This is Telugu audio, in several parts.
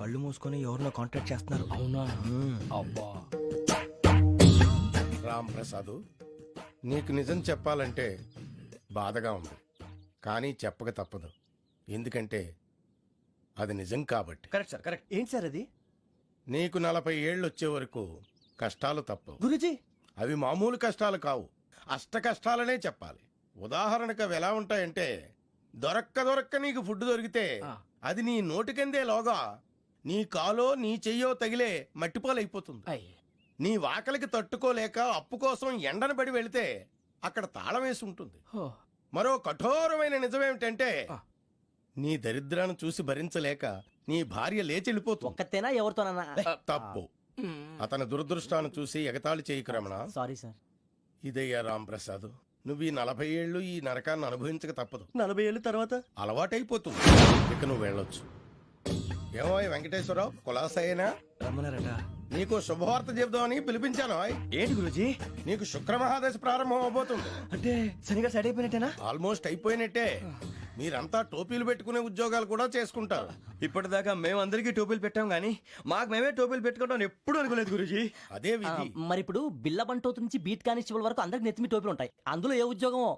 కళ్ళు మూసుకొని ఎవరినో కాంటాక్ట్ చేస్తున్నారు. అవునా? అబ్బా. రామ్ ప్రసాద్, నీకు నిజం చెప్పాలంటే బాధగా ఉంది, కానీ చెప్పక తప్పదు. ఎందుకంటే అది నిజం కాబట్టి. Correct sir, correct. ఏంటి సార్ అది? నీకు 40 ఏళ్ళు వచ్చే వరకు కష్టాలు తప్పవు. గురుజీ, అవి మామూలు కష్టాలు కావు, అష్ట కష్టాలనే చెప్పాలి. ఉదాహరణకు అవి ఎలా ఉంటాయంటే, దొరక్క నీకు ఫుడ్ దొరికితే అది నీ నోటికందే లోగా నీ కాలో నీ చెయ్యో తగిలే మట్టిపాలైపోతుంది. నీ వాకలికి తట్టుకోలేక అప్పు కోసం ఎండను పడి వెళితే అక్కడ తాళం వేసి ఉంటుంది. మరో కఠోరమైన నిజమేమిటంటే, నీ దరిద్రాన్ని చూసి భరించలేక నీ భార్య లేచి వెళ్ళిపోతుంది. ఒక్కతేనా ఎవరితోనన్నా? తప్పు. అతని దురదృష్టాన్ని చూసి ఎగతాళి చేయకు రమణ. Sorry sir. ఇదయ్యా రాంప్రసాద్, నువ్వు ఈ 40 ఏళ్ళు ఈ నరకాన్ని అనుభవించక తప్పదు. 40 ఏళ్ళ తర్వాత అలవాటైపోతుంది. ఇక నువ్వు వెళ్ళొచ్చు. ఏమో వెంకటేశ్వరరావు, కులాసైనా రమ్మన్నారట. నీకు శుభవార్త చెబుదామని పిలిపించాను. ఏంటి గురుజీ? నీకు శుక్రమహాదశ ప్రారంభం అవబోతుంది. అంటే శనిగా సెట్ అయిపోయినట్టేనా? ఆల్మోస్ట్ అయిపోయినట్టే. మీరంతా టోపీలు పెట్టుకునే ఉద్యోగాలు కూడా చేసుకుంటారు. ఇప్పటిదాకా మేమందరికీ టోపీలు పెట్టాం గానీ మాకు మేమే టోపీలు పెట్టుకుంటాం ఎప్పుడు అనుకోలేదు గురుజీ. అదే విధి. మరి ఇప్పుడు బిల్ల బంటోతు నుంచి బీట్ కానిస్టేబుల్ వరకు అందరికి నెత్తిమి టోపీలు ఉంటాయి. అందులో ఏ ఉద్యోగమో?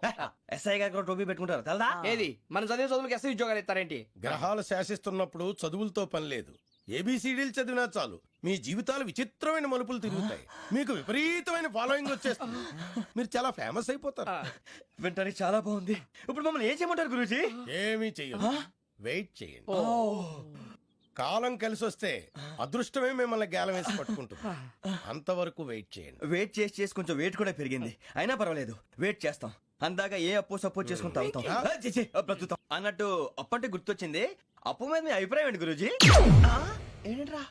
ఎస్ఐ గారు కూడా టోపీ పెట్టుకుంటారు తెలదా? ఏది మన చదివే చదువులకు ఎస్ఐ ఉద్యోగాలు ఇస్తారేంటి? గ్రహాలు శాసిస్తున్నప్పుడు చదువులతో పని లేదు. ఏబిసిడీలు చదివినా చాలు మీ జీవితాలు విచిత్రమైన మలుపులు తిరుగుతాయి. మీకు విపరీతమైన ఫాలోయింగ్ వచ్చేస్తుంది. మీరు చాలా ఫేమస్ అయిపోతారు. వింటానికి చాలా బాగుంది. ఇప్పుడు మమ్మల్ని ఏం చేయమంటారు గురూజీ? ఏమీ చెయ్యదు, వెయిట్ చేయండి. కాలం కలిసి వస్తే అదృష్టమే మిమ్మల్ని గేలం వేసి పట్టుకుంటుంది. అంతవరకు వెయిట్ చేయండి. వెయిట్ చేసి కొంచెం వెయిట్ కూడా పెరిగింది. అయినా పర్వాలేదు, వెయిట్ చేస్తాం. అందాక ఏ అప్పు సపోర్ట్ చేసుకుని తాగుతాం, బ్రతుకుతాం అన్నట్టు. అప్పు అంటే గుర్తొచ్చింది, అప్పు మీద మీ అభిప్రాయం ఏంటి గురూజీ? ఏంటరా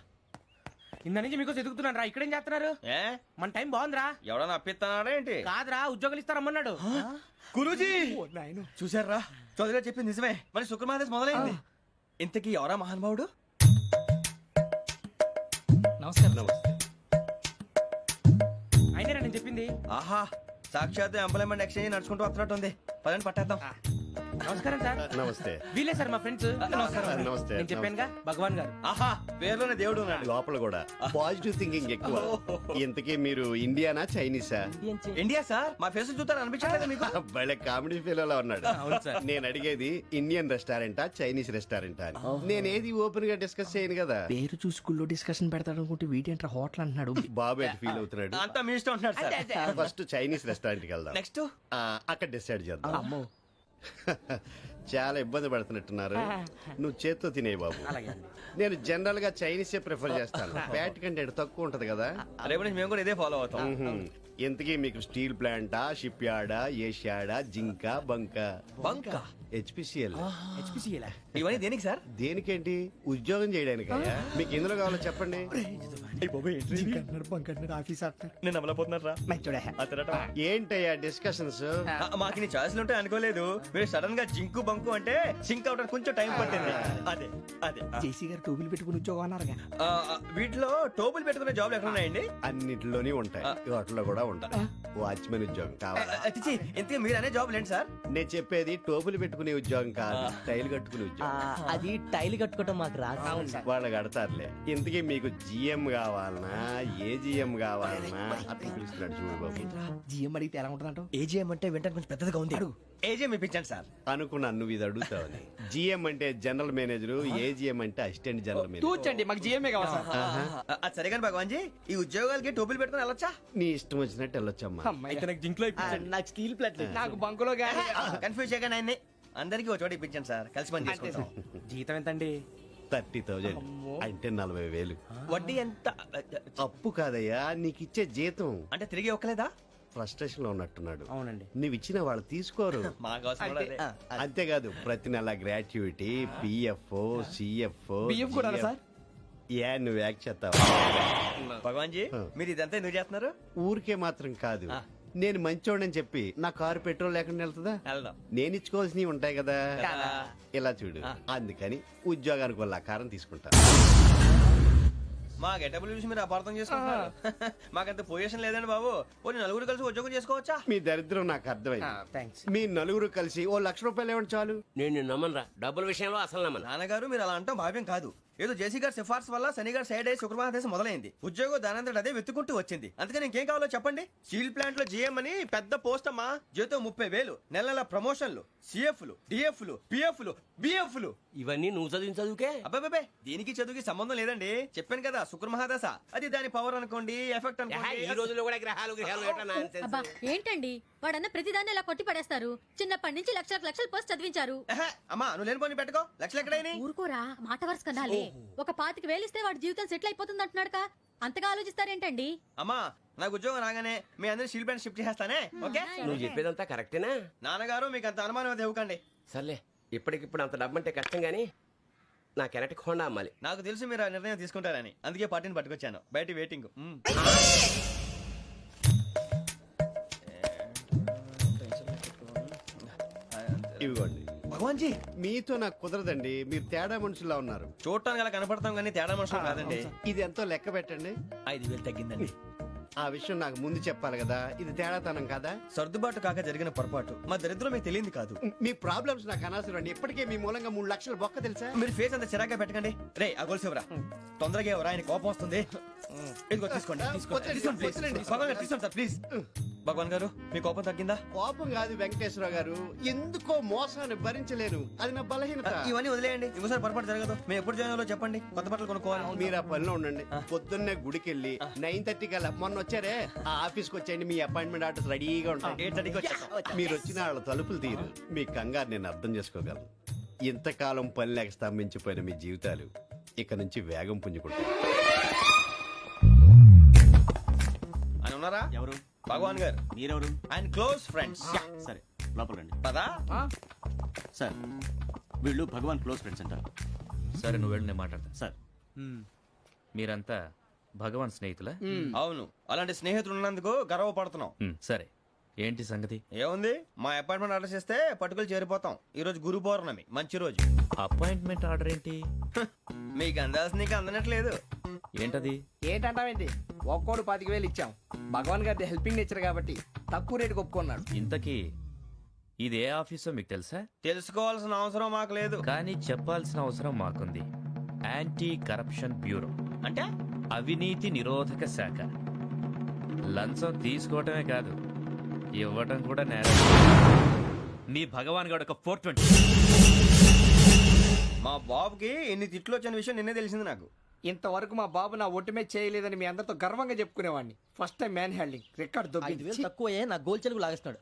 ఇంత నుంచి మీకు ఎదుగుతున్నాను రా. ఇక్కడేం చేస్తున్నారు? మన టైం బాగుందిరా. ఎవడన్నా అప్పిస్తున్నాడా ఏంటి? కాదురా, ఉద్యోగాలు ఇస్తారమ్మన్నాడు గురూజీ. చూసారా, చౌదరిగా చెప్పింది నిజమే. మరి శుక్రమాదేశ్ మొదలైంది. ఇంతకీ ఎవరా మహానుభావుడు? నమస్కారం. అయినా నేను చెప్పింది. ఆహా, సాక్షాత్ ఎంప్లాయ్మెంట్ ఎక్స్చేంజ్ నడుచుకుంటూ వస్తున్నట్టు ఉంది. పదండి పట్టేద్దాం. నమస్కారం సార్. నమస్తే. వీలే సార్ మా ఫ్రెండ్స్. నమస్కారం. నమస్తే. నేను చెప్పానుగా, భగవాన్ గారు. ఆహా, పేర్లోనే దేవుడు ఉన్నాడు. లోపల కూడా పాజిటివ్ థింకింగ్ ఎక్కువ. ఇంతకీ మీరు ఇండియానా చైనీసా? India sir. మా ఫేస్ చూస్తారు అనిపించలేదు మీకు? భలే కామెడీ ఫీల్ ఉన్నాడు. అవును సార్. నేను అడిగేది ఇండియన్ రెస్టారెంటా చైనీస్ రెస్టారెంటా అని. నేనేది ఓపెన్ గా డిస్కస్ చేయను కదా. పేరు చూసుకుల్లో డిస్కషన్ పెడతాడు అనుకుంటే వీటేంట్రా హోటల్ అంటున్నాడు. బాబు ఎట్ ఫీల్ అవుతున్నాడు. అంతా మీ ఇష్టం ఉంటున్నాడు సార్. ఫస్ట్ చైనీస్ రెస్టారెంట్ కి వెళ్దాం. నెక్స్ట్ అక్కడ డిసైడ్ చేద్దాం. చాలా ఇబ్బంది పడుతున్నట్టున్నారు. నువ్వు చేత్తో తినే బాబు. నేను జనరల్ గా చైనీసే ప్రిఫర్ చేస్తాను. ఫ్యాట్ కంటెంట్ తక్కువ ఉంటది కదా. రేపు నుంచి మేము కూడా ఇదే ఫాలో అవుతాం. ఇంతకీ మీకు స్టీల్ ప్లాంటా, షిప్ యార్డా, ఏషియాడా, జింక, బంక, హెచ్పిసిఎల్? ఇవన్నీ దేనికి సార్? దేనికేంటి? ఉద్యోగం చేయడానికి. మీకు ఎందులో కావాలో చెప్పండి. నేను అమలపోతున్నా. ఏంటయ్యా డిస్కషన్స్? మాకు నీ ఛాయిస్లు ఉంటాయి అనుకోలేదు. మీరు సడన్ గా జింకు బంకు అంటే సింక్ అవడానికి కొంచెం టైం పట్టింది. అదే అదే జేసీ గారు టోపీలు పెట్టుకుని ఉద్యోగం అన్నారుగా. వీటిలో టోపులు పెట్టుకునే జాబ్లు ఎక్కడ ఉన్నాయండి? అన్నిటిలోనే ఉంటాయి, వాటిలో కూడా ఉంటాయి. వాచ్మెన్ ఉద్యోగం కావాలా? ఇంతకీ మీరు అనే జాబ్ ఏంటి సార్? నేను చెప్పేది టోపులు పెట్టుకునే ఉద్యోగం కాదు, టైల్ కట్టుకునే ఉద్యోగం. అది టైల్ కట్టుకోవటం మాకు రాదు. వాళ్ళు కడతారులే. ఇంతకీ మీకు జిఎం కావాలనా, ఏ జిఎం కావాలనా? అట్లా పిలుస్తున్నాడు చూడు బాబు. జిఎం అడిగితే ఎలా ఉంటుందంట? ఏజీఎం అంటే వింటానికి కొంచెం పెద్దగా ఉంది. ఏజీఎం ఇప్పించండి సార్. అనుకున్నాను నువ్వు ఇది అడుగుతావని. జిఎం అంటే జనరల్ మేనేజర్, ఏజిఎం అంటే అసిస్టెంట్ జనరల్ మేనేజర్. తూచండి, మాకు జిఎంఏ కావాలి సార్. అది సరే కానీ భగవాన్ జీ, ఈ ఉద్యోగాలకి టోపులు పెట్టుకుని వెళ్ళొచ్చా? నీ ఇష్టం వచ్చినట్టు వెళ్ళొచ్చమ్మా. అయితే నాకు జింక్ లో నాకు స్టీల్ ప్లేట్. నాకు బంకులో గానీ. కన్ఫ్యూజ్ చేయగానే ఆయన్ని అందరికీ ఒక చోట ఇప్పించండి సార్. కలిసి పని చేసుకుంటాం. జీతం ఎంతండి? 30,000 అంటే 40,000. వడ్డీ ఎంత? అప్పు కాదయ్యా, నీకు ఇచ్చే జీతం. అంటే తిరిగి ఒక్కలేదా? ఫ్రస్ట్రేషన్ లో ఉన్నట్టున్నాడు. అవునండి. నువ్వు ఇచ్చిన వాళ్ళు తీసుకోరు. మాకు అవసరం కూడా అదే. అంతేకాదు ప్రతి నెల గ్రాట్యుటీ, పిఎఫ్, సిఎఫ్. బియ్యం కూడా సార్? ఏ నువ్వు యాక్ట్ చేస్తావా? భగవాన్ జీ, మీరు ఇదంతా ఎందుకు చేస్తున్నారు? ఊరికే మాత్రం కాదు, నేను మంచోడని చెప్పి నా కారు పెట్రోల్ లేకుండా వెళ్తుందా? వెళ్దాం. నేను ఇచ్చుకోవాల్సినవి ఉంటాయి కదా. ఇలా చూడు, అందుకని ఉద్యోగానికి వాళ్ళ ఆకారం తీసుకుంటా. మా గెటబుల్ చూసి మీరు అపార్థం చేసుకుంటున్నారు. మాకంత పొజిషన్ లేదండి బాబు. పోనీ నలుగురు కలిసి ఉద్యోగం చేసుకోవచ్చా? మీ దరిద్రం నాకు అర్థమైంది. థ్యాంక్స్. మీ నలుగురు కలిసి ఓ ₹1,00,000 ఇవ్వండి చాలు. నేను నమ్మనరా, డబ్బుల విషయంలో అసలు నమ్మను. నాన్నగారు మీరు అలా అంటాం భావ్యం కాదు. ఏదో జేసీ గారి సిఫార్సు వల్ల శని గారు సైడ్ అయ్యి శుక్రవారం మొదలైంది. ఉద్యోగం దానంతటి అదే వెతుకుంటూ వచ్చింది. అందుకని ఇంకేం కావాలో చెప్పండి. స్టీల్ ప్లాంట్ లో జీఎం అని పెద్ద పోస్ట్ అమ్మా. జీతం 30,000, నెల నెల ప్రమోషన్లు, సిఎఫ్లు, డిఎఫ్లు, పిఎఫ్లు, బిఎఫ్లు. ఇవన్నీ నువ్వు చదివిన చదువుకే. అబ్బాబే దీనికి చదువుకి సంబంధం లేదండి. చెప్పాను కదా శుక్ర మహాదశ. అది దాని పవర్ అనుకోండి, ఎఫెక్ట్ ఈ అనుకోండి. రోజుల్లో కూడా గ్రహాలు ఏటా nonsense. అబ్బా ఏంటండి వాడన్న ప్రతిదాన్ని ఇలా కొట్టి పడేస్తారు. చిన్నప్పటి నుంచి లక్షలు పోస్ట్ చదివించారు. ఎహె, అమ్మా నువ్వు లేని పోనీ పెట్టుకో. లక్షలు ఎక్కడైనా ఊరుకోరా, మాట వరుస కదాలే. ఒక 25,000 ఇస్తే వాడి జీవితం సెటిల్ అయిపోతుంది అంటున్నాడుక. అంతగా ఆలోచిస్తారేంటండి? అమ్మా నాకు ఉద్యోగం రాగానే మీ అందరి స్టీల్ ప్లాంట్ షిఫ్ట్ చేస్తానే. ఓకే నువ్వు చెప్పేదంతా కరెక్టేనా? నాన్నగారు మీకు అంత అనుమానం అయితే ఇవ్వకండి. సర్లే, ఇప్పటికిప్పుడు అంత డబ్బు అంటే కష్టం గానీ నా కెనటిక్ హోండా అమ్మాలి. నాకు తెలుసు మీరు ఆ నిర్ణయం తీసుకుంటారని, అందుకే పార్టీని పట్టుకొచ్చాను. బయట వెయిటింగ్. ఇవ్వండి. భగవాన్ జీ మీతో నాకు కుదరదండి, మీరు తేడా మనుషుల్లా ఉన్నారు. చూడటానికి అలా కనపడతాం కానీ తేడా మనుషులు కాదండి. ఇది ఎంతో లెక్క పెట్టండి. 5,000 తగ్గిందండి. ఆ విషయం నాకు ముందు చెప్పాలి కదా, ఇది తేడాతనం కదా. సర్దుబాటు కాక జరిగిన పొరపాటు. మా దరిద్రం మీకు తెలియదు కాదు. మీ ప్రాబ్లమ్స్ నాకు అనవసరం అండి. ఇప్పటికే మీ మూలంగా 3 లక్షలు బొక్క తెలుసా. మీరు ఫేస్ అంత చిరాగ్గా పెట్టకండి. రే ఆ గొలుసేవరా, తొందరగా ఎవరా, ఆయన కోపం వస్తుంది. ఇదిగో తీసుకోండి. తీసుకోండి ప్లీజ్. భగవాన్ గారు తీసుకోండి సార్ ప్లీజ్. భగవాన్ గారు మీ కోపం తగ్గిందా? కోపం కాదు వెంకటేశ్వర గారు, ఎందుకో మోసాన్ని భరించలేను, అది నా బలహీనత. ఇవన్నీ వదిలేయండి. ఇంకోసారి పొరపాటు జరగదు. మేము ఎప్పుడు జాయిన్ అవ్వాలో చెప్పండి, కొత్త బట్టలు కొనుక్కోవాలి. మీరు ఆ పనిలో ఉండండి. పొద్దున్నే గుడికి వెళ్ళి 9:30 కల్లా, మొన్న వచ్చారే ఆ ఆఫీస్కి వచ్చేయండి. మీ అపాయింట్మెంట్ ఆర్డర్స్ రెడీగా ఉంటాయి. 8:30కి వచ్చేస్తాం. మీరు వచ్చిన వాళ్ళ తలుపులు తీరు. మీ కంగారు నేను అర్థం చేసుకోగలను. ఇంతకాలం పని లేక స్తంభించిపోయిన మీ జీవితాలు ఇక నుంచి వేగం పుంజుకుంటాయి. ఆయన ఉన్నారా? ఎవరు? భగవాన్ గారు. మీరెవరు? ఆయన క్లోజ్ ఫ్రెండ్స్. సరే లోపల రండి. పదా సార్ వీళ్ళు భగవాన్ క్లోజ్ ఫ్రెండ్స్ అంటారు. సరే నువ్వు వెళ్ళి నేను మాట్లాడతా. సార్ మీరంతా భగవాన్ స్నేహితులా? అవును, అలాంటి స్నేహితులు ఉన్నందుకు గర్వపడుతున్నాం. సరే ఏంటి సంగతి? ఏముంది, మా అపాయింట్మెంట్ ఆర్డర్ చేస్తే పట్టుకులు చేరిపోతాం. ఈ రోజు గురు పౌర్ణమి, మంచి రోజు. అపాయింట్మెంట్ ఆర్డర్ ఏంటి? మీకు అందాల్సిన నీకు అందనట్లేదు. ఏంటది? ఏంటంటావేంటి? ఒక్కోడు 25,000 ఇచ్చాం. భగవాన్ గారి హెల్పింగ్ నేచర్ కాబట్టి తక్కువ రేటుకి ఒప్పుకున్నాడు. ఇంతకీ ఇది ఏ ఆఫీసో మీకు తెలుసా? తెలుసుకోవాల్సిన అవసరం మాకు లేదు. కానీ చెప్పాల్సిన అవసరం మాకుంది. యాంటీ కరప్షన్ బ్యూరో, అంటే అవినీతి నిరోధక శాఖ. లంచం తీసుకోవటమే కాదు, ఇవ్వటం కూడా నేరం. మీ భగవాన్ గారు ఒక 420. మా బాబుకి ఎన్ని తిట్లు వచ్చిన విషయం నిన్నే తెలిసింది నాకు. ఇంతవరకు మా బాబు నా ఒట్టుమే చేయలేదని మీ అందరితో గర్వంగా చెప్పుకునేవాడిని. First time man handing record 5,000 తక్కువే నా గోల్ చెలుగు లాగేస్తున్నాడు.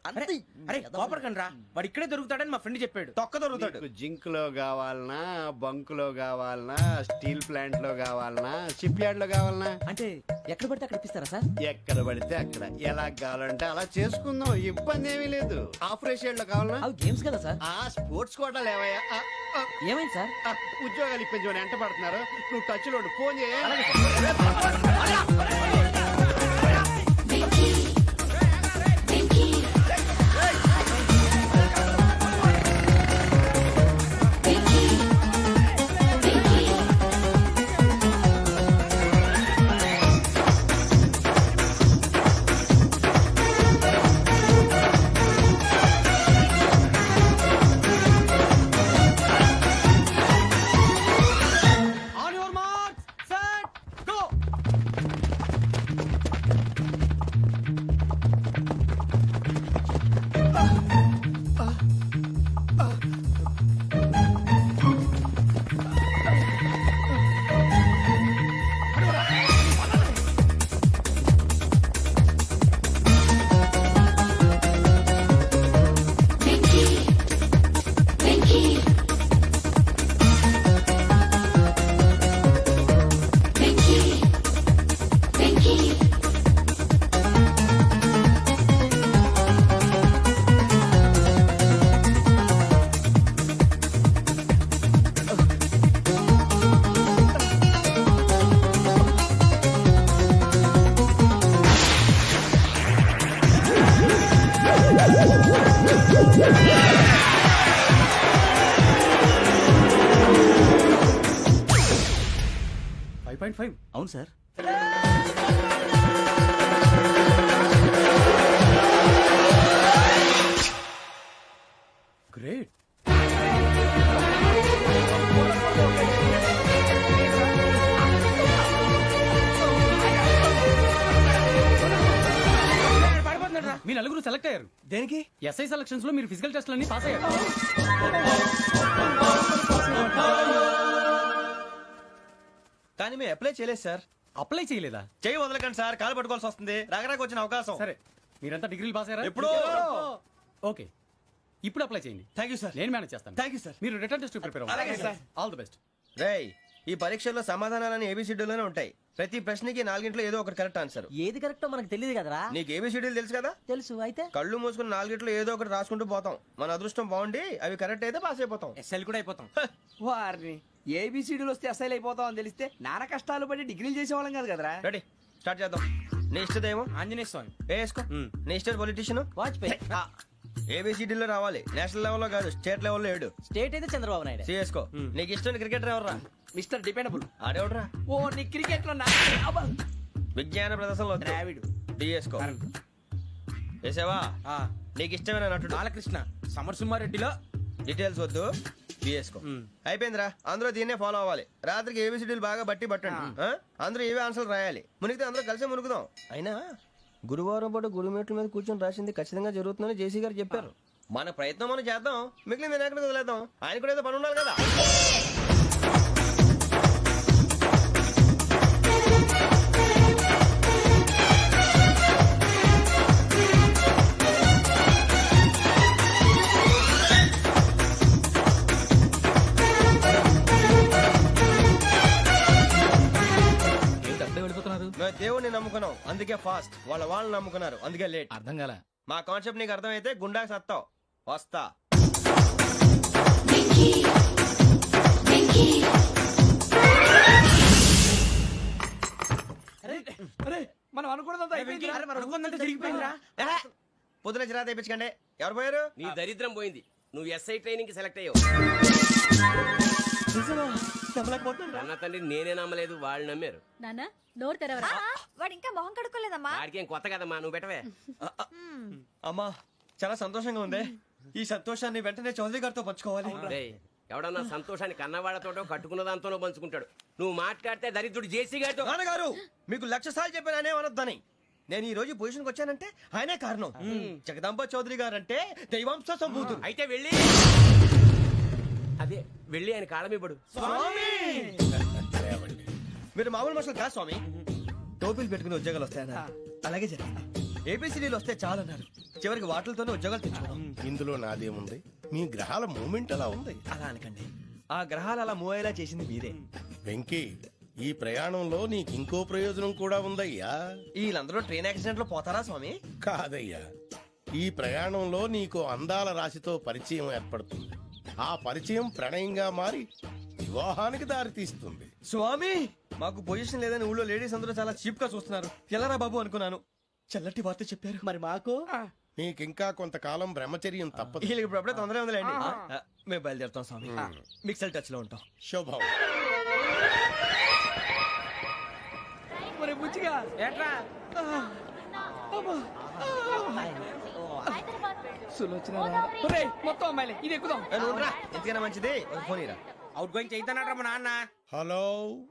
అరే కోపడకండి రా, వాడు ఇక్కడే దొరుకుతాడని మా ఫ్రెండ్ చెప్పాడు. తొక్క దొరుకుతాడు. మీకు జింక్ లో కావాలనా, బంక్ లో కావాలనా, స్టీల్ ప్లాంట్ లో కావాలనా, షిప్ యార్డ్ లో కావాలనా? అంటే ఎక్కడ పడితే అక్కడ ఇప్పిస్తారా సార్? ఎక్కడ పడితే అక్కడ, ఎలా కావాలంటే అలా చేసుకుందాం, ఇబ్బంది ఏమీ లేదు. ఆపరేషన్ లో కావాలనా? అవి గేమ్స్ కదా సార్. ఆ స్పోర్ట్స్ కోటా లేవయ్యా. ఏమైంది సార్? ఉద్యోగాలు ఇప్పించమని ఎంట పడుతున్నారు. నువ్వు టచ్ లో ఫోన్ చేయ. 5.5 అవును సార్. గ్రేట్. మీ నలుగురు సెలెక్ట్ అయ్యారు. దేనికి? ఎస్ఐ సెలక్షన్స్ లో మీరు ఫిజికల్ టెస్ట్ అన్ని పాస్ అయ్యారు. కానీ మేము అప్లై చేయలేదు సార్. అప్లై చేయలేదా? చేయి వదలకండి సార్, కాలు పట్టుకోవాల్సి వస్తుంది. రాగరాకు వచ్చిన అవకాశం. సరే, మీరంతా డిగ్రీలు పాస్ అయ్యారా? ఎప్పుడో. ఓకే, ఇప్పుడు అప్లై చేయండి. Thank you sir. నేను మేనేజ్ చేస్తాను. Thank you sir. మీరు రిటర్న్ టెస్ట్ ప్రిపేర్ అలాగే అవ్వండి. సార్. All the best. రేయ్, ఈ పరీక్షల్లో సమాధానాలని ఏబిసిడ్యూల్లోనే ఉంటాయి. ప్రతి ప్రశ్నకి 4 ఏదో ఒకటి కరెక్ట్ ఆన్సర్. ఏది కరెక్టో మనకు తెలియదు కదరా. నీకు ఏబిసిడ్యూల్ తెలుసు కదా? తెలుసు. అయితే కళ్ళు మూసుకుని 4 ఏదో ఒకటి రాసుకుంటూ పోతాం. మన అదృష్టం బాగుండి అవి కరెక్ట్ అయితే పాస్ అయిపోతాం. ఎస్ఎల్ కూడా అయిపోతాం. వారిని ఏబిసిడీలు వస్తే ఎస్ఐలు అయిపోతాం అని తెలిస్తే నాన్న కష్టాలు పడి డిగ్రీలు చేసేవాళ్ళం కాదు కదరా. రెడీ, స్టార్ట్ చేద్దాం. నీ ఇష్టదేమో ఆంజనేయ స్వామి. వేసుకో. నీ ఇష్ట పొలిటీషియన్ వాజ్పేయి. ఏబిసిడీలో రావాలి. నేషనల్ లెవెల్లో కాదు, స్టేట్ లెవెల్లో 7. స్టేట్ అయితే చంద్రబాబు నాయుడు. సిఎస్కో. నీకు ఇష్టం క్రికెటర్ ఎవర్రా? Mister dependable. ఆడేవడరా? ఓ నీ క్రికెట్ లో విజ్ఞాన ప్రదర్శనలో ద్రావిడు. డిఎస్కో. వేసావా? నీకు ఇష్టమైన నటుడు? బాలకృష్ణ. సమర్ సుమారెడ్డిలో డీటెయిల్స్ వద్దు, బిఎస్కో. అయిపోయిందిరా. అందరూ దీన్నే ఫాలో అవ్వాలి. రాత్రికి ఏబిసిడీలు బాగా బట్టి పట్టండి. అందరూ ఏవే ఆన్సర్లు రాయాలి. మునిగితే అందరూ కలిసి మునుగుదాం. అయినా గురువారం పాటు గురుమేట్ల మీద కూర్చొని రాసింది ఖచ్చితంగా జరుగుతుందని జేసీ గారు చెప్పారు. మన ప్రయత్నం మనం చేద్దాం, మిగిలింది నేను ఎక్కడ వదిలేద్దాం. ఆయన కూడా ఏదో పని ఉండాలి కదా. మేము దేవుడిని నమ్ముకున్నాం, అందుకే ఫాస్ట్. వాళ్ళని నమ్ముకున్నారు, అందుకే లేట్. అర్థం కాల. మా కాన్సెప్ట్ నీకు అర్థమైతే గుండాకి సత్తావు. వస్తా. మనం అనుకున్నదంతా జరిగిపోయిందిరా. పొద్దున చిరా తెప్పించకండి. ఎవరు పోయారు? నీ దరిద్రం పోయింది. నువ్వు ఎస్ఐ ట్రైనింగ్ కి సెలెక్ట్ అయ్యావు. అన్న తండ్రి నేనే నమ్మలేదు, వాళ్ళు నమ్మారు. నాన్న నోరు తెరవరా. వాడు ఇంకా మొహం కడుక్కోలేదమ్మా. వాడికి ఏం కొత్త కదమ్మా, నువ్వు పెట్టవే. అమ్మా, చాలా సంతోషంగా ఉంది. ఈ సంతోషాన్ని వెంటనే చౌదరి గారితో పంచుకోవాలి. డేయ్, ఎవడన్నా సంతోషాన్ని కన్నవాళ్లతోటో కట్టుకున్న దాంతోనో పంచుకుంటాడు. నువ్వు మాట్లాడితే దరిద్రుడు జేసీ గారితో. నాన్నగారు, మీకు 1,00,000 సార్లు చెప్పానే అనొద్దని. నేను ఈ రోజు పొజిషన్కి వచ్చానంటే ఆయనే కారణం. జగదాంబ చౌదరి గారు అంటే దైవాంశ సంభూతుడు. అయితే వెళ్ళి అదే వెళ్ళి ఆయన కాళ్ళమివ్వడు. మీరు మామూలు మనుషులు కాదు స్వామి. టోపీలు పెట్టుకుని ఉద్యోగాలు వస్తాయన్నారు, అలాగే జరిగింది. ఏపీసీడీలు వస్తే చాలన్నారు, చివరికి వాటిలతోనే ఉద్యోగాలు తెచ్చుకున్నాం. ఇందులో నాదేముంది? మీ గ్రహాల మూమెంట్ అలా ఉంది. అలా అనకండి, ఆ గ్రహాలు అలా మూవ్ అయ్యేలా చేసింది మీరే. వెంకీ, ఈ ప్రయాణంలో నీకు ఇంకో ప్రయోజనం కూడా ఉందయ్యా. వీళ్ళందరూ ట్రైన్ యాక్సిడెంట్ లో పోతారా స్వామి? కాదయ్యా, ఈ ప్రయాణంలో నీకు అందాల రాశితో పరిచయం ఏర్పడుతుంది. ఆ పరిచయం ప్రణయంగా మారి వివాహానికి దారితీస్తుంది. స్వామి, మాకు పొజిషన్ లేదని ఊళ్ళో లేడీస్ అందరూ చాలా చీప్ గా చూస్తున్నారు. ఎలారా బాబు అనుకున్నాను. చల్లటి వార్త చెప్పారు. మరి మాకు నీకింకా కొంతకాలం బ్రహ్మచర్యం తప్పదు. వీళ్ళకి ఇప్పుడు అప్పుడే తొందరగా ఉందిలేండి. మేము బయలుదేరుతాం స్వామి. మిక్సెల్ టచ్ లో ఉంటాం. శుభం. బుచ్చిగా ఏట్రా మొత్తం అమ్మాయిలే, ఇది ఎక్కుదాం. ఎందుకైనా మంచిది ఒక ఫోన్ ఇరా. అవుట్ గోయింగ్ చేద్దానట్రా మా నాన్న. హలో,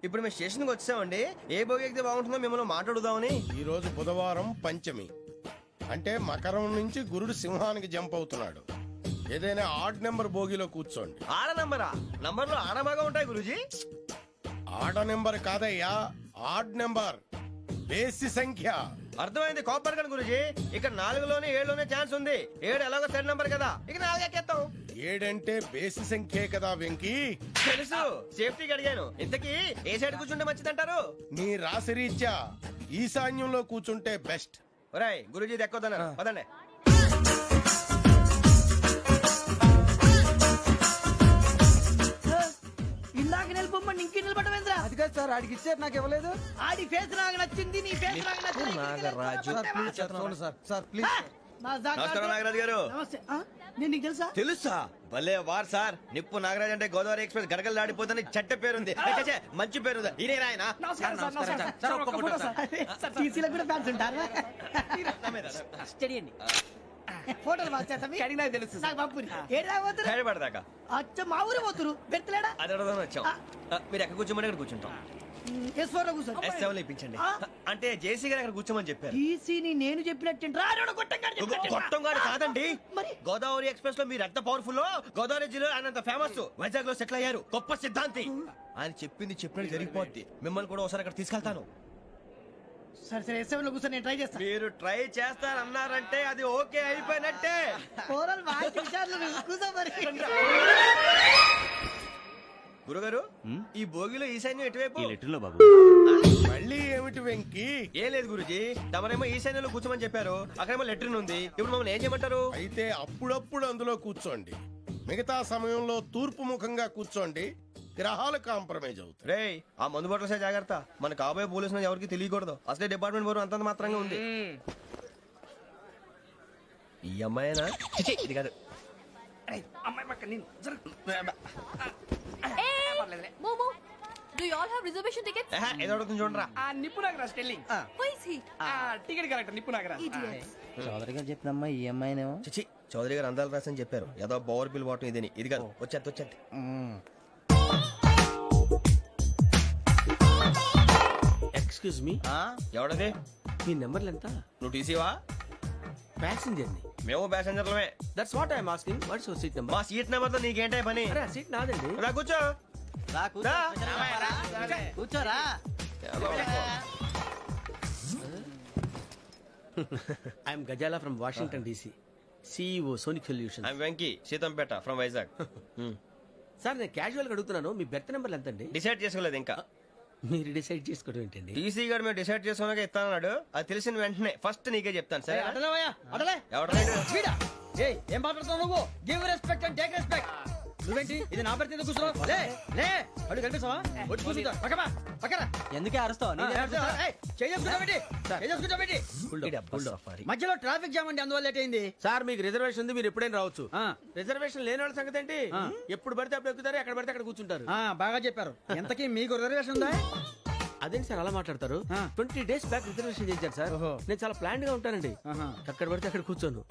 ఇప్పుడు మేము స్టేషన్కి వచ్చామండి. ఏ బోగి ఎక్కితే బాగుంటుందో మిమ్మల్ని మాట్లాడుదామని. ఈ రోజు బుధవారం పంచమి, అంటే మకరం నుంచి గురుడు సింహానికి జంప్ అవుతున్నాడు. ఏదైనా ఆడ్ నెంబర్ బోగిలో కూర్చోండి. ఆడ నంబరా? నంబర్లో ఆడ బాగా ఉంటాయి గురూజీ. ఆడ నెంబర్ కాదయ్యా, ఆడ్ నెంబర్, బేసి సంఖ్య. అర్థమైంది, కాపర్ కానీ గురూజీ. ఇక్కడ 4లోనే 7లోనే ఛాన్స్ ఉంది. 7 ఎలాగో సెడ్ నంబర్ కదా, ఇక 4 ఎక్కేస్తాం. 7 అంటే బేసి సంఖ్యే కదా వెంకీ. తెలుసు, సేఫ్టీకి అడిగాను. ఇంతకీ ఏ సైడ్ కూర్చుంటే మంచిదంటారు? నీ రాశి రీత్యా ఈశాన్యంలో కూర్చుంటే బెస్ట్. ఒరాయ్, గురూజీ దెక్కొద్దన్నారు, పదండి. ఇందాక నిలబొమ్మని ఇంకే నిలబడమేంద్రా? అది కాదు సార్, ఆడికి ఇచ్చారు, నాకు ఇవ్వలేదు. ఆడి ఫేస్ నాకు నచ్చింది, నీ ఫేస్ నాకు నచ్చింది. Nagaraju, sir please. నమస్కారం నాగరాజు గారు. నమస్తే నేను నీకు తెలుసా? తెలుసా? భలే వార్ సార్. నిప్పు నాగరాజ్ అంటే గోదావరి ఎక్స్ప్రెస్ గడగలు దాడిపోతుంది చెట్ట పేరుంది. ఛే, మంచి పేరుంది. ఈయన ఆయన నమస్కారం సార్, నమస్కారం సార్. ఒక్క ఫోటో సార్. సార్ టీసీలో కూడా ఫ్యాన్స్ ఉంటారా? స్టడీ అండి. ఫోటోలు మార్చేస్తాం అడిగి నాకు తెలుసు నాకు పంపుని ఏడు రాబోతురు హైదరాబాద్ అచ్చ మా ఊరు పోతురు పెడతలేడా అది అడగదామని వచ్చాం. మీరు ఎక్కడ కూర్చోమని అక్కడ కూర్చుంటాం. ఎస్4 లో కూర్చో S7 ఇప్పించండి. అంటే జేసీ గారు అక్కడ కూర్చోమని చెప్పారు. టీసీని నేను చెప్పినట్టు గొట్టం గారు కాదండి. మరి? గోదావరి ఎక్స్ప్రెస్ లో మీరు ఎంత పవర్ఫుల్, గోదావరి జిల్లా ఆయన ఫేమస్, వైజాగ్ లో సెటిల్ అయ్యారు, గొప్ప సిద్ధాంతి. ఆయన చెప్పింది చెప్పినట్టు జరిగిపోద్ది. మిమ్మల్ని కూడా ఒకసారి అక్కడ తీసుకెళ్తాను. సరే సరే ఎస్7 లో కూర్చో నేను ట్రై చేస్తాను. మీరు ట్రై చేస్తారన్నారంటే అది ఓకే అయిపోయినట్టే. ఓవరాల్ బాగా చూశారు కూర్చో మరి. గురుగారు, ఈ భోగిలో ఈశాన్యం ఎటువైపు? ఈ లెటర్లో బాబు. మళ్ళీ ఏమిటి వెంకీ? ఏం లేదు గురుజీ, తమరేమో ఈశాన్యంలో కూర్చోమని చెప్పారు, అక్కడేమో లెటర్ ఉంది. ఇప్పుడు మమ్మల్ని ఏం చేయమంటారు? అయితే అప్పుడప్పుడు అందులో కూర్చోండి, మిగతా సమయంలో తూర్పు ముఖంగా కూర్చోండి. గ్రహాలు కాంప్రమైజ్ అవుతాయి. రే, ఆ మందు బట్టలసే జాగ్రత్త. మన కాబోయే పోలీసులు ఎవరికి తెలియకూడదు. అసలే డిపార్ట్మెంట్ బోరు అంతంత మాత్రంగా ఉంది. ఈ అమ్మాయినా? చిచి, ఇది కాదు. అమ్మాయి పక్క నేను మోమో do you all have reservation tickets? ఏహే, ఏదో అడుగుతుంది చూడరా. ఆ నిప్పు Nagaraj telling who is he? Ticket collector నిప్పు నాగరాజ్. చౌదరి గారు చెప్పినమ్మా ఈ అమ్మాయినేమో. చిచి, చౌదరి గారు అందాలు రాసని చెప్పారు. ఏదో బోర్ బిల్ వాటం ఇదని. ఇది కాదు, వచ్చేది. Excuse me, ఎవడది? మీ నెంబర్లు ఎంత? నువ్వు టీసీవా? ప్యాసింజర్ ని. మేము ప్యాసెంజర్లమే. That's what I'm asking. What's your seat number? మా సీట్ నెంబర్ తో నీకేంటే పని? అరే ఆ సీట్ నాదండి. రా కూర్చో. రా. కూర్చోరా. I'm Gazala from Washington DC, CEO Sonic Solution. I'm Venky, Seethampeta from Vizag. Sir నేను క్యాజువల్ గా అడుగుతున్నాను, మీ బెర్త్ నెంబర్లు ఎంత అండి? డిసైడ్ చేసుకోలేదు ఇంకా. మీరు డిసైడ్ చేసుకోవడం ఏంటండి? టీసీ గారు మేము డిసైడ్ చేసుకున్నాక ఇస్తానన్నాడు. అది తెలిసిన వెంటనే ఫస్ట్ నీకే చెప్తాను. సరే? అడలే ఎవడరా? ఏం మాట్లాడుతావు నువ్వు? Give respect and take respect. నువ్వేంటి ఇది నా పరిస్థితి కూర్చున్నావు? లే లే అడుగు కనిపిస్తావా? వచ్చి కూర్చుంటా. పక్కరా ఎందుకే అరుస్తావు? మధ్యలో ట్రాఫిక్ జామ్ అండి, అందువల్ల లేట్ అయింది. సార్ మీకు రిజర్వేషన్ ఉంది, మీరు ఎప్పుడైనా రావచ్చు. రిజర్వేషన్ లేని వాళ్ళ సంగతి ఏంటి? ఎప్పుడు పడితే అప్పుడు ఎక్కుతారు, ఎక్కడ పడితే అక్కడ కూర్చుంటారు. బాగా చెప్పారు. ఎంతకీ మీకు రిజర్వేషన్ ఉందా? అదేంటి సార్ అలా మాట్లాడతారు? 20 days బ్యాక్ రిజర్వేషన్ చేశారు సార్. నేను చాలా ప్లాన్డ్ గా ఉంటానండి. అక్కడ పడితే అక్కడ కూర్చోను.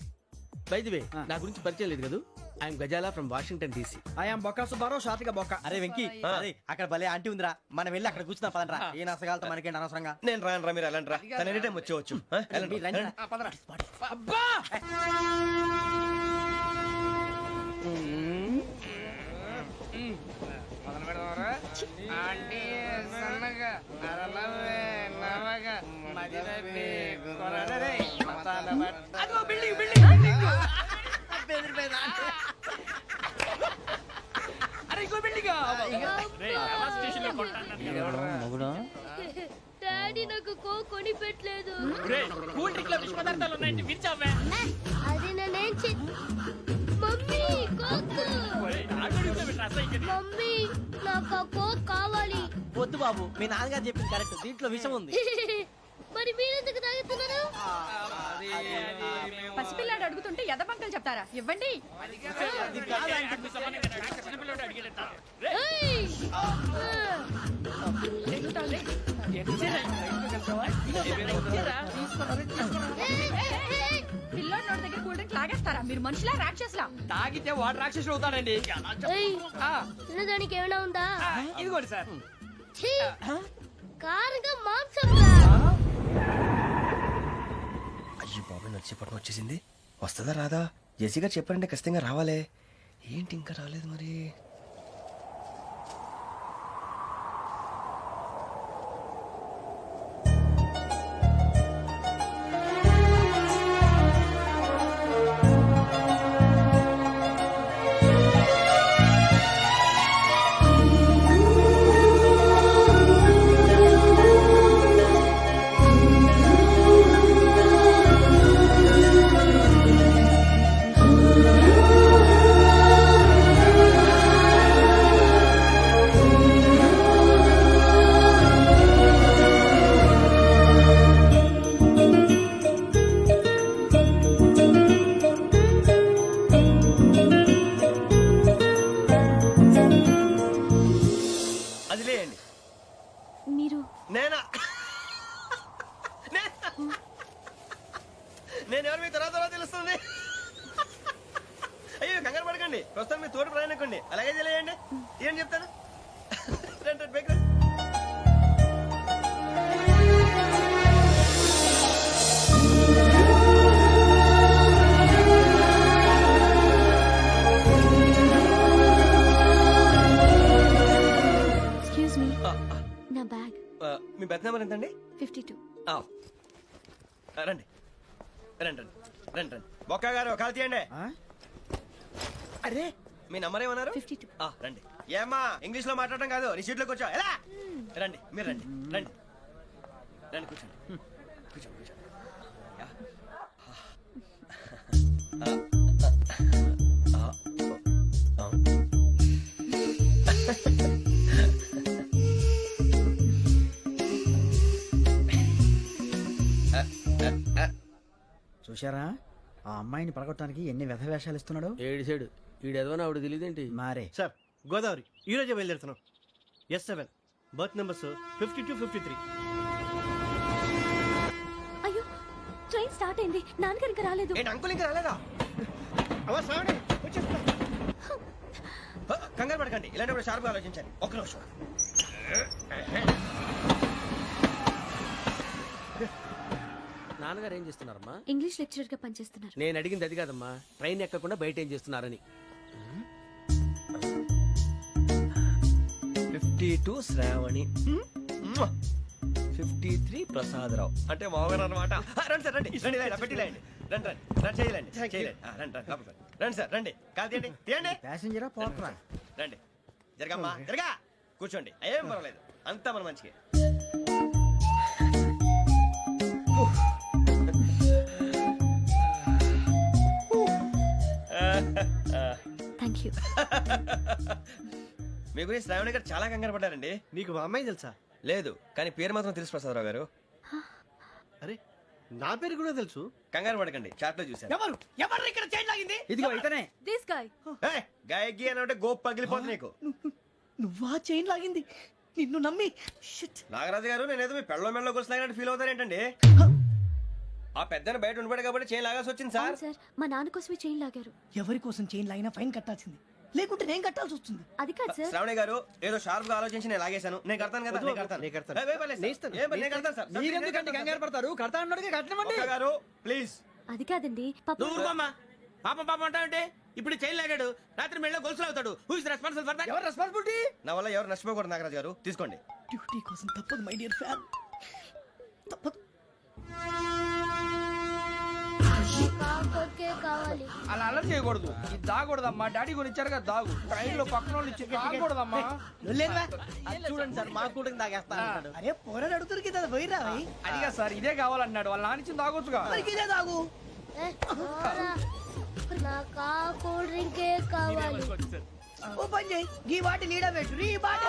బై ది వే, నా గురించి పరిచయం లేదు కదా. I'm Gazala from Washington DC. I'm Bokka Subbarao, షాతిక బొక్క. అరే వెంకీ, అరే అక్కడ భలే ఆంటీ ఉందిరా, మనం వెళ్ళి అక్కడ కూర్చున్నా పదనరా. ఏ నసగాలతో మనకేంటి అనవసరంగా. నేను రాను రా, మీరు వెళ్ళండి రా. తన ఎనీ టైం వచ్చేవచ్చు. వెళ్ళండి, వెళ్ళండి. అబ్బా బిల్డింగ్ బిల్డింగ్ అరే ఇంకో బిల్డింగ్. డాడీ నాకు కోక్ కొని పెట్టలేదు. కూల్ డ్రింక్ లో విష పదార్థాలు ఉన్నాయంటే విరిచావే. అది నేనేం మమ్మీ కోక్. మమ్మీ నాకు ఆ కోక్ కావాలి. వద్దు బాబు, మీ నాన్నగారు చెప్పింది కరెక్ట్, దీంట్లో విషయం ఉంది. మరి మీరెందుకు తాగుతున్నారు? పసిపిల్లాడు అడుగుతుంటే ఎదబంకలు చెప్తారా? ఇవ్వండి. ఏయ్! పిల్లోడి నోటి దగ్గర కూల్ డ్రింక్ లాగేస్తారా? మీరు మనుషులా రాక్షసులా? తాగితే వాడు రాక్షసుడు అవుతాడండి. ఏయ్! తినడానికి ఏమైనా ఉందా? ఇదిగోండి సార్. ఛీ! కారంగా మాంసం రా. అయ్యి బాబాయ్, నడిచేపట్నం వచ్చేసింది. వస్తుందా రాదా? జెసి గారు చెప్పారంటే ఖచ్చితంగా రావాలే. ఏంటి ఇంకా రాలేదు మరి? మీరు నేనా నేను ఎవరు మీ తర్వాత తెలుస్తుంది. అయ్యో కంగారు పడకండి, ప్రస్తుతం మీ తోటి ప్రయాణకండి, అలాగే తెలియండి. ఏం చెప్తాను రండి బైక్ రండి. ఎక్స్క్యూజ్ మీ, నా బ్యాగ్. మీ బెత్ నెంబర్ ఎంతండి? 52. రండి రండి రండి రండి రండి. బొక్క గారు కాల్ తీయండి. అరే మీ నంబర్ ఏమన్నారు? 52. రండి. ఏమ్మా ఇంగ్లీష్ లో మాట్లాడడం కాదు, నీ సీట్లో కూర్చో. ఎలా రండి, మీరు రండి రండి రండి కూర్చోండి కూర్చోండి కూర్చోండి. చూశారా ఆ అమ్మాయిని పడగొట్టడానికి ఎన్ని వ్యధ వేషాలు ఇస్తున్నాడు. ఏడు సైడు ఈడెదవని ఆవిడ తెలియదేంటి. మారే సార్ గోదావరి ఈ రోజే బయలుదేరుతున్నాం. S7 berth numbers 52, 53. అయ్యో ట్రైన్ స్టార్ట్ అయింది, నాన్నగారు ఇంకా రాలేదు. ఏంటి అంకుల్ ఇంకా రాలేదా? కంగారు పడకండి, ఇలాంటప్పుడు షార్ప్గా ఆలోచించండి. ఒక్క నిమిషం. నాన్నగారు ఏం చేస్తున్నారమ్మా? ఇంగ్లీష్ లెక్చరర్ గా పనిచేస్తున్నారు. నేను అడిగింది అది కాదమ్మా, ట్రైన్ ఎక్కకుండా బయట ఏం చేస్తున్నారని. 52 శ్రావణి, 53 ప్రసాదరావు అంటే మామగారు అనమాట. రండి సార్ రండి రండి రండి పెట్టి లేండి. రండి రండి రండి చేయలేండి చేయలేండి. రండి రండి లోపలికి రండి. రండి సార్ రండి, కాల్ తీయండి తీయండి. ప్యాసింజరా పోట్రా. రండి జరగమ్మా జరగా కూర్చోండి, ఏం పర్వాలేదు, అంతా మన మంచిగా. Thank you. మీ గురించి శ్రావణి గారు చాలా కంగారు పడ్డారండి. నీకు మా అమ్మాయి తెలుసా? లేదు, కానీ పేరు మాత్రం తెలుసు ప్రసాదరావు గారు. అరే నా పేరు కూడా తెలుసు. కంగారు పడకండి, చాట్ లో చూసాను. ఎవరు ఎవరు ఇక్కడ చైన్ లాగింది? ఇదిగో ఇతనే. This guy. గాయకి అని అంటే గోప్ పగిలిపోతుంది నీకు. నువ్వా చైన్ లాగింది? నిన్ను నమ్మి నాగరాజు గారు నేనేదో మీ పెళ్ళ మెళ్ళలో గురిసిలాగినట్టు ఫీల్ అవుతారేంటండి? ఆ పెద్దని బయట ఉండిపోయాడు కాబట్టి చైన్ లాగాల్సి వచ్చింది సార్. అవును సార్, మా నాన్న కోసమే చైన్ లాగారు. ఎవరి కోసం చైన్ లాగినా ఫైన్ కట్టాల్సింది, లేకుంటే నేను కట్టాల్సి వస్తుంది. అది కాదు సార్. శ్రావణి గారు ఏదో షార్ప్ గా ఆలోచించి నేను లాగేశాను. నేను కడతాను కదా, నేను కడతాను. నేను కడతాను సార్. మీరెందుకంటే కంగారు పడతారు? కడతా అన్నాడుగా కట్టమండి. ఒక్క గారు ప్లీజ్. అది కాదండి పాప. నువ్వు ఊరుకోమ్మా. పాపం పాపం అంటావంటే ఇప్పుడు చైన్ లాగాడు, రాత్రి మెళ్ళ గొలుసులు అవుతాడు. Who is responsible for that? ఎవరు రెస్పాన్సిబిలిటీ? నా వల్ల ఎవరు నష్టపోకూడదు నాగరాజు గారు, తీసుకోండి. డ్యూటీ కోసం తప్పదు మై డియర్ ఫ్యాన్, తప్పదు. అలా అలర్ట్ చేయకూడదు. ఇది దాగకూడదమ్మా. డాడీ కొని ఇచ్చారు కదా దాగు. ట్రైన్ లో పక్కన వాళ్ళు ఇచ్చి దాగకూడదమ్మా. చూడండి సార్, మా కూడా తాగేస్తా. అరే పోరాడు అడుగుతారు కదా, పోయిరా. అడిగా సార్ ఇదే కావాలన్నాడు. వాళ్ళ నాన్న ఇచ్చింది తాగొచ్చుగా. ఇదే తాగు. కూల్ డ్రింకే కావాలి. ఓ పని చేయి, ఈ బాటి లీడ పెట్టు. ఈ బాటి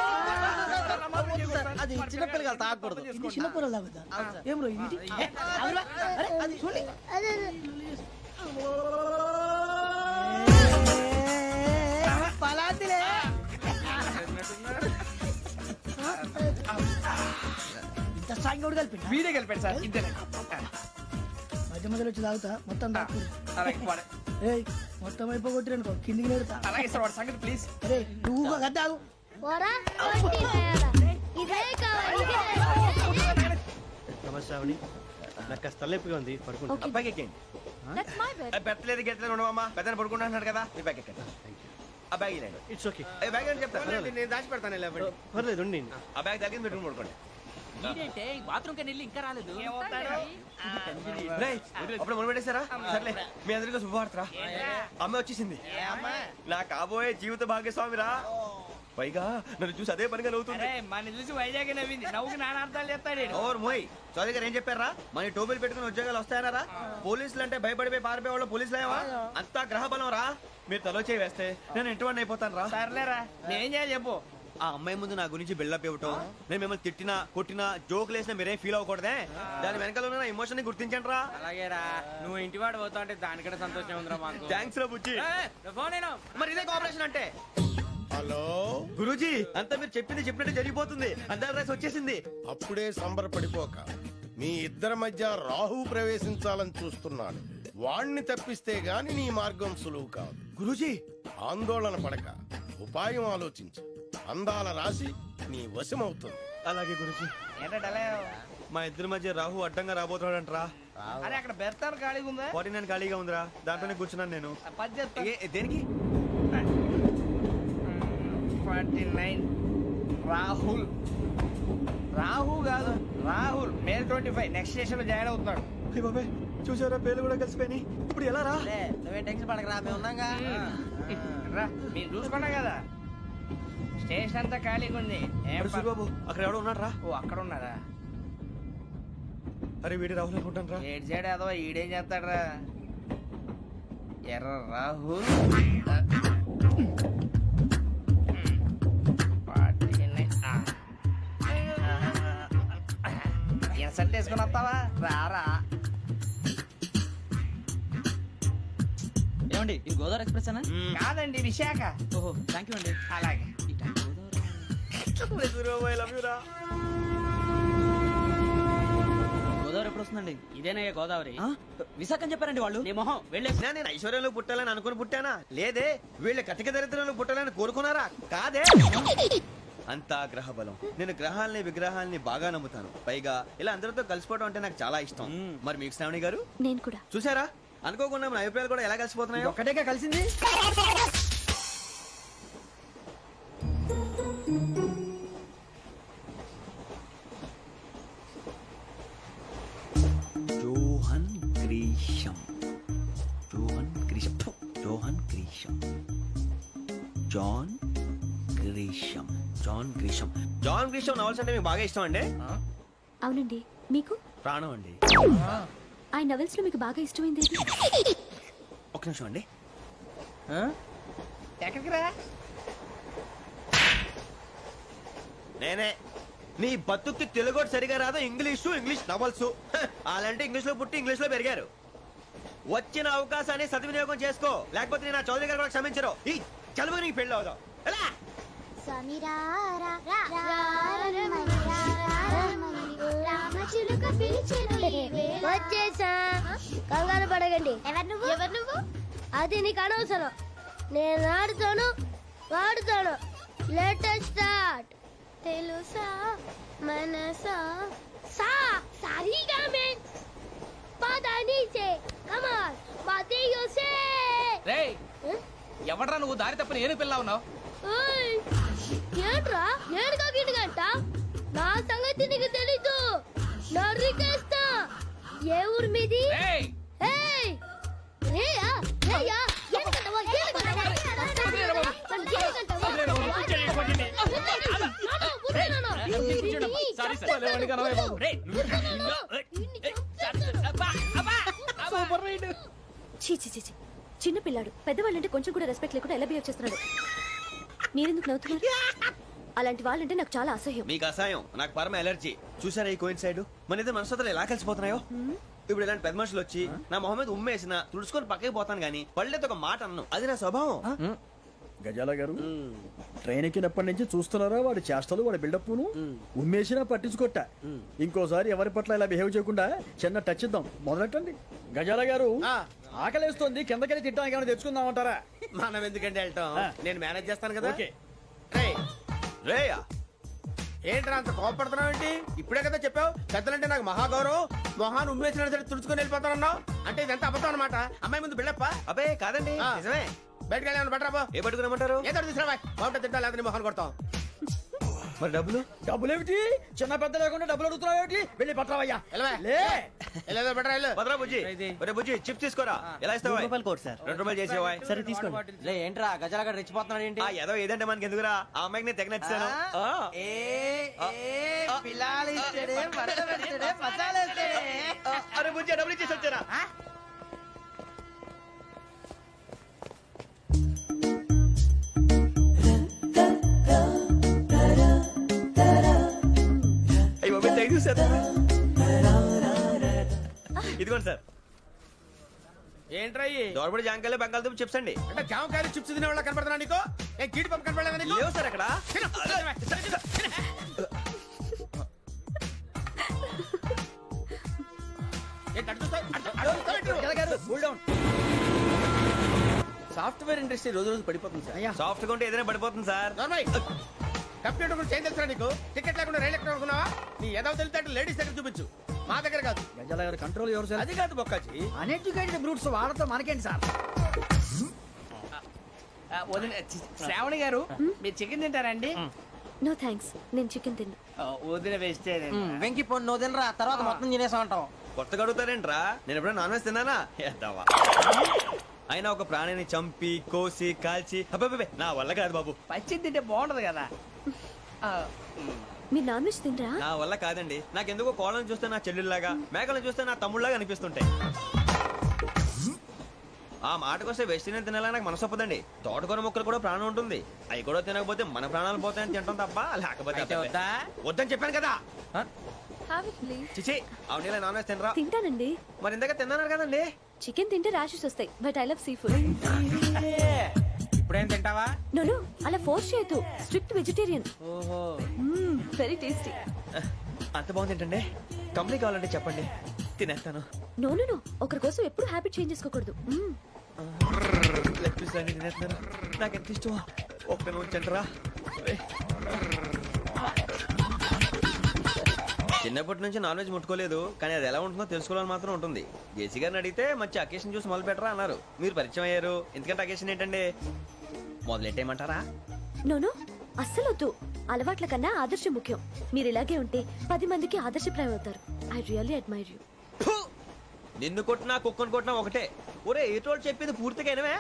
అది చిన్నపిల్లలు తాగకూడదు, ఇది చిన్నపిల్లలు తాగుతా. ఏం రో ఇది? అరే అది చూడండి. పలాతిలే. ఇంత స్ట్రాంగ్ కూడా కలిపి వీడే గెలిపాడు సార్. ఇద్దరే మధ్య మధ్యలో వచ్చి తాగుతా, మొత్తం తాగుతుంది. అలాగే ఏయ్ మొత్తం అయిపోగొట్టిరనుకో కిందికి నేడుతా. అలాగే సార్. వాడు సంగతి ప్లీజ్. అరే నువ్వు గద్ద తాగు. నమస్తే శ్రావణి, నాకు కాస్త తలెప్పిగా ఉంది, పడుకుంటా. అబ్బాయికి ఎక్కండి. That's my bed. పెట్టలేదు గెట్టలేదు ఉండవమ్మా. పెద్దని పడుకుంటున్నాడు కదా, మీ బ్యాగ్ ఎక్కండి. ఆ బ్యాగ్ ఇలాండి. It's okay. బ్యాగ్ అని చెప్తాను. నేను దాచి పెడతాను. పర్లేదు ఉండి. ఆ బ్యాగ్ తగ్గింది పెట్టుకుని పడుకోండి. బాత్రూమ్ కని ఇంకా రాలేదు. రేయ్, అప్పుడు మొదలు పెట్టేశారా? సర్లే, మీ అందరికీ శుభవార్తరా. అమ్మ వచ్చేసింది, నా కాబోయే జీవిత భాగ్యస్వామిరా. పైగా నన్ను చూసి అదే పనిగా నవ్వుతుంది. మన చూసి వైజాగ్ నవ్వింది. నవ్వుకి నాన్న అర్థాలు చెప్తాడు. ఓర్ మోయ్, చౌదరి గారు ఏం చెప్పారా? మన టోబీలు పెట్టుకుని ఉద్యోగాలు వస్తాయనరా? పోలీసులు అంటే భయపడిపోయి పారిపోయే వాళ్ళు పోలీసులేవా? అంతా గ్రహ బలం రా. మీరు తలో చేయి వేస్తే నేను ఇంటివాడిని అయిపోతాను రా. సర్లేరా, నేనేం చేయాలి చెప్పు. ఆ అమ్మాయి ముందు నా గురించి బిల్డప్ ఇవ్వటం, నేను మిమ్మల్ని తిట్టినా కొట్టినా జోకులు వేసినా మీరేం ఫీల్ అవ్వకూడదే. దాని వెనకాల ఉన్న ఎమోషన్ ని గుర్తించండి రా. అలాగేరా, నువ్వు ఇంటివాడు పోతా అంటే దానికంటే సంతోషం ఉందిరా మాకు. థ్యాంక్స్ రా బుజ్జి. ఫోన్ మరి ఇదే కోఆపరేషన్ అంటే. హలో గురూజీ అంతా మీరు చెప్పింది చెప్పినట్టు జరిగిపోతుంది అందాల రైస్ వచ్చేసింది. అప్పుడే సంబరపడిపోక మీ ఇద్దరి మధ్య రాహు ప్రవేశించాలని చూస్తున్నాడు. వాణ్ణి తప్పిస్తే గాని నీ మార్గం సులువు కాదు. గురూజీ ఆందోళన పడక ఉపాయం ఆలోచించు. అందాల రాశి నీ వశమవుతుంది. అలాగే గురూజీ. మా ఇద్దరి మధ్య రాహు అడ్డంగా రాబోతున్నాడంట్రా. అరే అక్కడ బెర్తాను ఖాళీగా ఉందా? 49 ఖాళీగా ఉందిరా, దాంట్లోనే కూర్చున్నాను నేను. పది చెప్తా. దేనికి? 49 రాహుల్. రాహు కాదు రాహుల్. మే 25 నెక్స్ట్ స్టేషన్ లో జాయిన్ అవుతున్నాడు. అయ్య బాబాయ్, చూసారా పేర్లు కూడా కలిసిపోయినాయి. ఇప్పుడు ఎలా రా? నువ్వే టెన్షన్ పడకరా, మేము ఉన్నాగా. రా, మీరు చూసుకున్నా కదా స్టేషన్ అంతా ఖాళీగా ఉంది. అరే సూరిబాబు, అక్కడ ఎవడో ఉన్నాడు రా. ఓ అక్కడ ఉన్నారా? అరే వీడి రాహుల్ అనుకుంటాను రా. ఏడు సైడ్ ఏదో ఈడేం చేస్తాడరా? ఎర్ర రాహుల్. ఇన్సల్ట్ వేసుకుని వస్తావా? రారా. ఏమండి ఇది గోదావరి ఎక్స్ప్రెస్ అనా? కాదండి, విశాఖ. ఓహో థ్యాంక్ యూ అండి. అలాగే. సూరిబాబు, ఐ లవ్ యు రా. గోదావరి ఎప్పుడు వస్తుందండి? ఇదేనయ్య గోదావరి. విశాఖ అని చెప్పారండి వాళ్ళు. నీ మొహం వెళ్ళే. నేను ఐశ్వర్యంలో పుట్టాలని అనుకుని పుట్టానా? లేదే. వీళ్ళ కటిక దరిద్రంలో పుట్టాలని కోరుకున్నారా? కాదే. అంతా గ్రహ బలం. నేను గ్రహాలని విగ్రహాలని బాగా నమ్ముతాను. పైగా ఇలా అందరితో కలిసిపోవడం అంటే నాకు చాలా ఇష్టం. మరి మీకు శ్రావణి గారు? నేను కూడా. చూసారా, అనుకోకుండా మన అభిప్రాయాలు కూడా ఎలా కలిసిపోతున్నాయో. ఒక్కటేగా కలిసింది. Johan Grisham. Johan Grisham. ఫు, Johan Grisham. John Grisham. John Grisham. John Grisham novels అంటే మీకు బాగా ఇష్టం అండి? అవునండి. మీకు? ప్రాణం అండి. ఆ నవెల్స్ లో మీకు బాగా ఇష్టమైంది ఏది? ఒక నిమిషం అండి. ఎక్కడికి రా? నేనే. నీ బతుక్కి తెలుగు సరిగా రాదు, ఇంగ్లీష్ నవల్స్. అలాంటి ఇంగ్లీష్ లో పుట్టి ఇంగ్లీష్ లో పెరిగారు. వచ్చిన అవకాశాన్ని సద్వినియోగం చేసుకో, లేకపోతే నేను ఆ చౌదరి గారు కూడా క్షమించరు. ఈ చదువు నీకు పెళ్ళి అవుదాం. ఎలా? వచ్చేసా, కంగారు పడగండి. ఎవరు నువ్వు? అది నీకు అనవసరం. నేను ఆడుతాను, వాడుతాను. Latest start. తెలుసా మనసా సా సారీగా మే పదని సే కమాల్ బాతియో సే. రేయ్, ఎవడ్రా నువ్వు? దారి తప్పని ఏను పిల్ల ఉన్నావు? ఓయ్ ఏంట్రా ఏడుగా గిడుగంట? నా సంగతి నీకు తెలీదు. నరికేస్తా. ఏ ఊరు మీది? రేయ్, ఏయ్ రేయా రేయా ఏడుగంటవా ఏడుగంటవా చీ చీ చీ చీ. చిన్న పిల్లాడు. పెద్దవాళ్ళంటే కొంచెం కూడా రెస్పెక్ట్ లేకుండా ఎలా బిహేవ్ చేస్తున్నాడు. మీరెందుకు నవ్వుతున్నారు? అలాంటి వాళ్ళంటే నాకు చాలా అసహ్యం. మీకు అసహాయం, నాకు పరమ ఎలర్జీ. చూసారా ఈ కోయిన్ సైడ్? మన ఇద్దరు మనస్తత్వాలు ఎలా కలిసిపోతున్నాయో. ఇప్పుడు ఇలాంటి పెద్ద మనుషులు వచ్చి నా మొహం మీద ఉమ్మేసిన తుడుచుకొని పక్కకి పోతాను గానీ పళ్ళేతో ఒక మాట అన్ను. అది నా స్వభావం. గజాల గారు ట్రైన్ ఎక్కినప్పటి నుంచి చూస్తున్నారా వాడి చేష్టలు, వాడి బిల్డప్ ఉమ్మేసినా పట్టించుకోట. ఇంకోసారి ఎవరి పట్ల ఇలా బిహేవ్ చేయకుండా చిన్న టచ్ ఇద్దాం. మొదలెట్టండి. గజాల గారు ఆకలేస్తోంది, కిందకెళ్ళి తిట్టడానికి ఏమైనా తెచ్చుకుందామంటారా? మనం ఎందుకంటే వెళ్తాం, నేను మేనేజ్ చేస్తాను కదా. ఓకే. రేయా, ఏంట్రా అంత కోపడుతున్నావు ఏంటి? ఇప్పుడే కదా చెప్పావు పెద్దలంటే నాకు మహాగౌరవం, మొహాన్ని ఉమ్మేసిన సరే తుడుచుకొని వెళ్ళిపోతానన్నావు. అంటే ఇదంతా అబద్ధం అనమాట. అమ్మాయి ముందు బిల్డప్ప. అబ్బే కాదండి, నిజమే. బయటకు వెళ్ళాను బట్రాబో. ఏ పట్టుకురమ్మంటారు? ఏదో తీసుకురా బాగుంటే తింటా, లేదా మొహాన్ని కొడతాం. మరి డబ్బులు? డబ్బులేమిటి? చిన్న పెద్ద లేకుండా డబ్బులు అడుగుతున్నావు ఏంటి? వెళ్ళి పట్టరావయ్యా. వెళ్ళే బట్రా వెళ్ళు. భద్రా బుజ్జి, ఒరే బుజ్జి చిప్స్ తీసుకోరా. ఎలా ఇస్తావా? Court sir. 2 రూపాయలు చేసేవా? సరే తీసుకోండి. ఏంట్రా గజాల గారు రెచ్చిపోతున్నాడు ఏంటి? ఆ ఏదో ఏదంటే మనకి ఎందుకురా, ఆ అమ్మాయికి నేను తెగ నచ్చాను. అరే బుజ్జి, డబ్బులు ఇచ్చేసి వచ్చారా? ఇదిగోండి సార్. ఏంట్రా దోరబడి జాంకాయలు బంగాళదుంప చిప్స్ అండి. అంటే జామకాయలు చిప్స్ తినే వాళ్ళ కనపడుతున్నా నీకు? ఏ గీడి పంపు కనపడలేదా నీకు? లేవు సార్ అక్కడ. ఏంటి అటు చూస్తావ్? అటు చూస్తావ్? సాఫ్ట్వేర్ ఇండస్ట్రీ రోజు రోజు పడిపోతుంది సార్. సాఫ్ట్ గా ఉంటే ఏదైనా పడిపోతుంది సార్. నోర్మయ్. కంప్యూటర్ గురించి ఏం తెలుసా నీకు? టికెట్ లేకుండా రైలు ఎక్కడ అనుకున్నావా? నీ ఏదో తెలితే లేడీస్ దగ్గర చూపించు, మా దగ్గర కాదు. గజాల గారు కంట్రోల్ ఎవరు అది కాదు బొక్కాజీ. అన్ఎడ్యుకేటెడ్ బ్రూట్స్ వాడతాం మనకేంటి సార్? శ్రావణి గారు మీరు చికెన్ తింటారండి? నో థ్యాంక్స్, నేను చికెన్ తిన్నా. వదిన వేస్తే వెంకి పొన్ను నువ్వు తినరా, తర్వాత మొత్తం తినేసా ఉంటాం. కొత్తగా అడుగుతారేంట్రా? నేను ఎప్పుడైనా నాన్ వెజ్ తిన్నానా? ఎద్దావా. అయినా ఒక ప్రాణిని చంపి కోసి కాల్చి అబ్బబ్బబ్బే, నా వల్ల కాదు బాబు. పచ్చి తింటే బాగుంటది కదా. మీరు నాన్ వెజ్ తినరా? నా వల్ల కాదండి. నాకెందుకో కోళ్ళని చూస్తే నా చెల్లెళ్ళలాగా, మేకలను చూస్తే నా తమ్ముళ్ళలాగా అనిపిస్తుంటాయి. ఆ మాటకొస్తే వెస్టిరియన్ తినాలని నాకు మనసు ఒప్పదండి. తోటకూర మొక్కలు కూడా ప్రాణం ఉంటుంది. అవి కూడా తినకపోతే మన ప్రాణాలు పోతాయని తింటాం తప్ప లేకపోతే వద్దా? వద్దని చెప్పాను కదా. Have it, please. చిచి, అవునీ నాన్ వెజ్ తినరా? తింటానండి. మరి ఇందాక తిన్నాను కదండి. చికెన్ తింటే ర్యాషెస్ వస్తాయి, but I love sea food. ఇప్పుడేం తింటావా? నో అలా ఫోర్స్ చేయొద్దు. Strict vegetarian. ఓహో, వెరీ టేస్టీ. అంత బాగుంది ఏంటండి? కంపెనీ కావాలంటే చెప్పండి, తినేస్తాను. నో నో నో, ఒకరి కోసం ఎప్పుడు హ్యాబిట్ చేంజ్ చేసుకోకూడదు. లెగ్ పీస్ అన్ని తినేస్తున్నాను. నాకు ఎంత ఇష్టమా. ఒక్క ఉంచండిరా. చిన్నప్పటి నుంచి నాన్ వెజ్ ముట్టుకోలేదు, కానీ అది ఎలా ఉంటుందో తెలుసుకోవాలని మాత్రం ఉంటుంది. జేసీ గారిని అడిగితే మంచి అకేషన్ చూసి మొదలు పెట్టరా అన్నారు. మీరు పరిచయం అయ్యారు. ఎందుకంటే అకేషన్ ఏంటండి? మొదలెట్టేయమంటారా? నో నో, అస్సలు వద్దు. అలవాట్ల కన్నా ఆదర్శం ముఖ్యం. మీరు ఇలాగే ఉంటే 10 మందికి ఆదర్శప్రాయం అవుతారు. I really admire you. నిన్ను కొట్టినా కుక్కను కొట్టినా ఒకటే. ఒరే ఏటోళ్ళు చెప్పింది పూర్తిగా వినవే.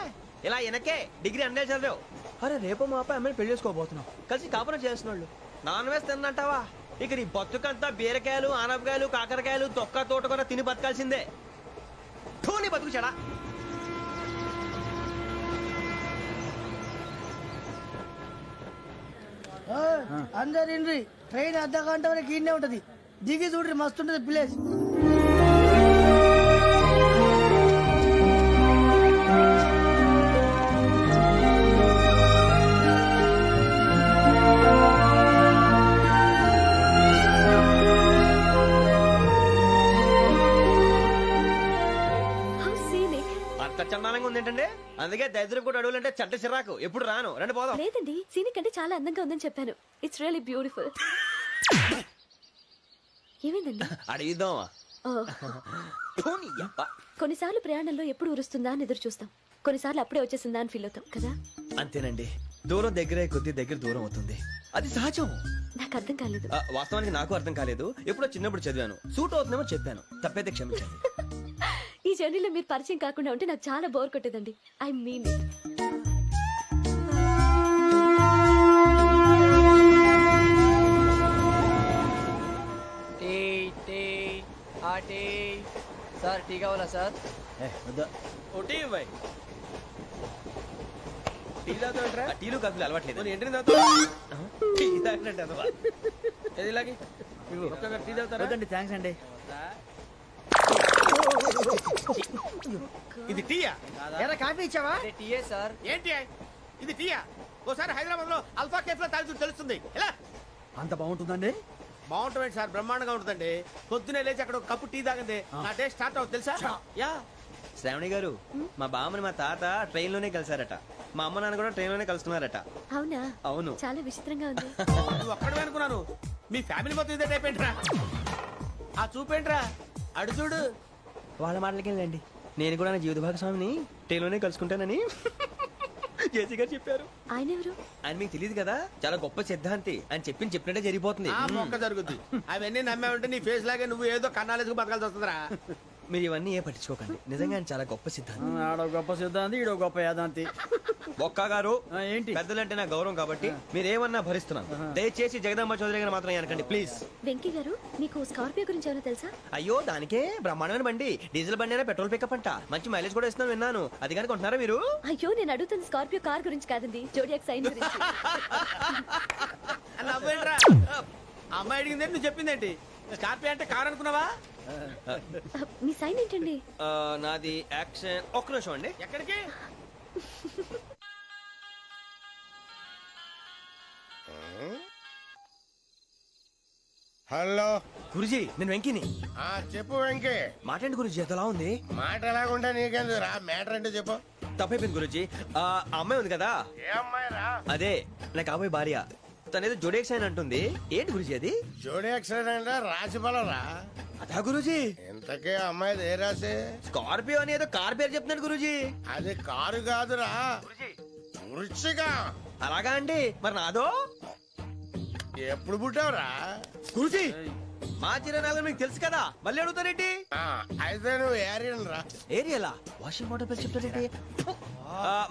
ఇలా వెనకే డిగ్రీ అన్నే చదివావు. అరే రేపు మా అబ్బాయి అమ్మాయిని పెళ్లి చేసుకోబోతున్నావు. కలిసి కాపురం చేస్తున్నాళ్ళు. Non veg తిన్నంటావా? ఇక నీ బతుకంతా బీరకాయలు, ఆనపకాయలు, కాకరకాయలు, తొక్క తోట కూడా తిని బతకాల్సిందే. నీ బతుకు చెడా. అందరు ఇండ్రి, ట్రైన్ అర్ధ గంట వరకు ఇన్నే ఉంటది. దిగి చూడ్రి, మస్తు ఉంటది ప్లేస్. How scenic. అంత చందానంగా ఉంది ఏంటంటే? అందుకే దరిద్రం కూడా అడవులంటే చెడ్డ చిరాకు. ఎప్పుడు రాను. రండి పోదాం. లేదండి, సీనిక్ అంటే చాలా అందంగా ఉందని చెప్పాను. It's really beautiful. ఏమైందండి? అడిగిద్దామా? కొన్నిసార్లు ప్రయాణంలో ఎప్పుడు ఉరుస్తుందా అని ఎదురు చూస్తాం. కొన్నిసార్లు అప్పుడే వచ్చేసిందా అని ఫీల్ అవుతాం కదా. అంతేనండి. దూరం దగ్గరే కొద్ది దగ్గర దూరం అవుతుంది. అది సహజం. నాకు అర్థం కాలేదు. వాస్తవానికి నాకు అర్థం కాలేదు. ఎప్పుడో చిన్నప్పుడు చదివాను. సూట్ అవుతుందేమో చెప్పాను. తప్పైతే క్షమించండి. ఈ జర్నీలో మీరు పరిచయం కాకుండా ఉంటే నాకు చాలా బోర్ కొట్టేదండి. I mean it. Sir tea కావాలా సార్? ఒకటి ఇవ్వాయి. టీ తాగుతావేంట్రా? టీలు కాఫీలు అలవాట్లేదు. ఏంటి తాగుతావు? టీ తాగినట్టు అదవా. ఏది ఇలాగే ఒక్కొక్క టీ తాగుతారా? థ్యాంక్స్ అండి. ఇది టీయా? ఎరా కాఫీ ఇచ్చావా? టీయే సార్. ఏంటి ఇది టీయా? ఓసారి హైదరాబాద్ లో అల్ఫా కేఫ్ లో తాగుతూ తెలుస్తుంది. ఎలా అంత బాగుంటుందండి? బాగుంటుంది సార్, బ్రహ్మాండంగా ఉంటుందండి. పొద్దునే లేచి అక్కడ ఒక కప్పు టీ తాగింది నా డే స్టార్ట్ అవుతుంది తెలుసా? యా. శ్రావణి గారు, మా బామ్మని మా తాత ట్రైన్ లోనే కలిసారట. మా అమ్మ నాన్న కూడా ట్రైన్ లోనే కలుస్తున్నారట. అవునా? అవును. చాలా విచిత్రంగా ఉంది. నువ్వు ఒక్కడే అనుకున్నాను. మీ ఫ్యామిలీ మొత్తం ఇదే టైప్ ఏంట్రా? ఆ చూపేంట్రా, అడు చూడు. వాళ్ళ మాటలకి వెళ్ళండి. నేను కూడా నా జీవిత భాగస్వామిని ట్రైన్ లోనే కలుసుకుంటానని జేసీ గారు చెప్పారు. ఆయన ఎవరు? ఆయన మీకు తెలియదు కదా, చాలా గొప్ప సిద్ధాంతి అని చెప్పినట్టే జరిగిపోతుంది. ఆ మొక్క జరుగుద్ది. అవన్నీ నమ్మే ఉంటే నీ ఫేస్ లాగే నువ్వు ఏదో కన్నాలేసుకు బతకాల్సి వస్తుందిరా. మీరు ఇవన్నీ ఏ పట్టించుకోకండి. నిజంగా ఆయన చాలా గొప్ప సిద్ధాంతి. ఆడో గొప్ప సిద్ధాంతి, ఈడో గొప్ప యాదాంతి. బొక్క గారు, ఏంటి? పెద్దలంటే నా గౌరవం కాబట్టి మీరేమన్నా భరిస్తున్నాను. దయచేసి జగదాంబ చౌదరి గారు మాత్రం అనకండి ప్లీజ్. వెంకీ గారు, మీకు స్కార్పియో గురించి ఏమైనా తెలుసా? అయ్యో, దానికే బ్రహ్మాండమైన బండి. డీజిల్ బండి అయినా పెట్రోల్ పికప్ అంట. మంచి మైలేజ్ కూడా ఇస్తున్నాను విన్నాను. అది కానీ కొంటున్నారా మీరు? అయ్యో, నేను అడుగుతుంది స్కార్పియో కార్ గురించి కాదండి, జోడియాక్ సైన్ గురించి. నవ్వేంట్రా? అమ్మాయి అడిగిందేంటి, నువ్వు చెప్పిందేంటి? స్కార్పియో అంటే కారు అనుకున్నావా? మీ సైన్ ఏంటండి? నాది యాక్షన్. ఒక్క నిమిషం అండి. ఎక్కడికి? హలో గురుజీ నేను వెంకిని. చెప్పు వెంకీ. మాట్లాడండి గురుజీ, ఎంతలా ఉంది? మాట ఎలాగుంటా నీకెందుకు రా, మ్యాటర్ అంటే చెప్పు. తప్పైపోయింది గురుజీ. ఆ అమ్మాయి ఉంది కదా, ఏ అమ్మాయి రా? అదే నా కాబోయే భార్య. తనేదో జోడేక్స్ అని అంటుంది. ఏంటి గురుజీ అది? జోడి యాక్సిడెంట్ రాసి బలరా. అదా గురుజీ. ఇంతకే అమ్మాయి ఏ రాసి? స్కార్పియో అని ఏదో కార్ పేరు చెప్తున్నాడు గురుజీ. అది కారు కాదురా, వృచ్చిక. అలాగా అండి, మరి నాదో? ఎప్పుడు పుట్టావురా? గురుజీ మా చిరనాలు మీకు తెలుసు కదా, మళ్ళీ అడుగుతారేంటి? అయితే నువ్వు ఏరియన్ రా. ఏరియలా? వాషింగ్ వాటర్ పేరు చెప్తారేంటి?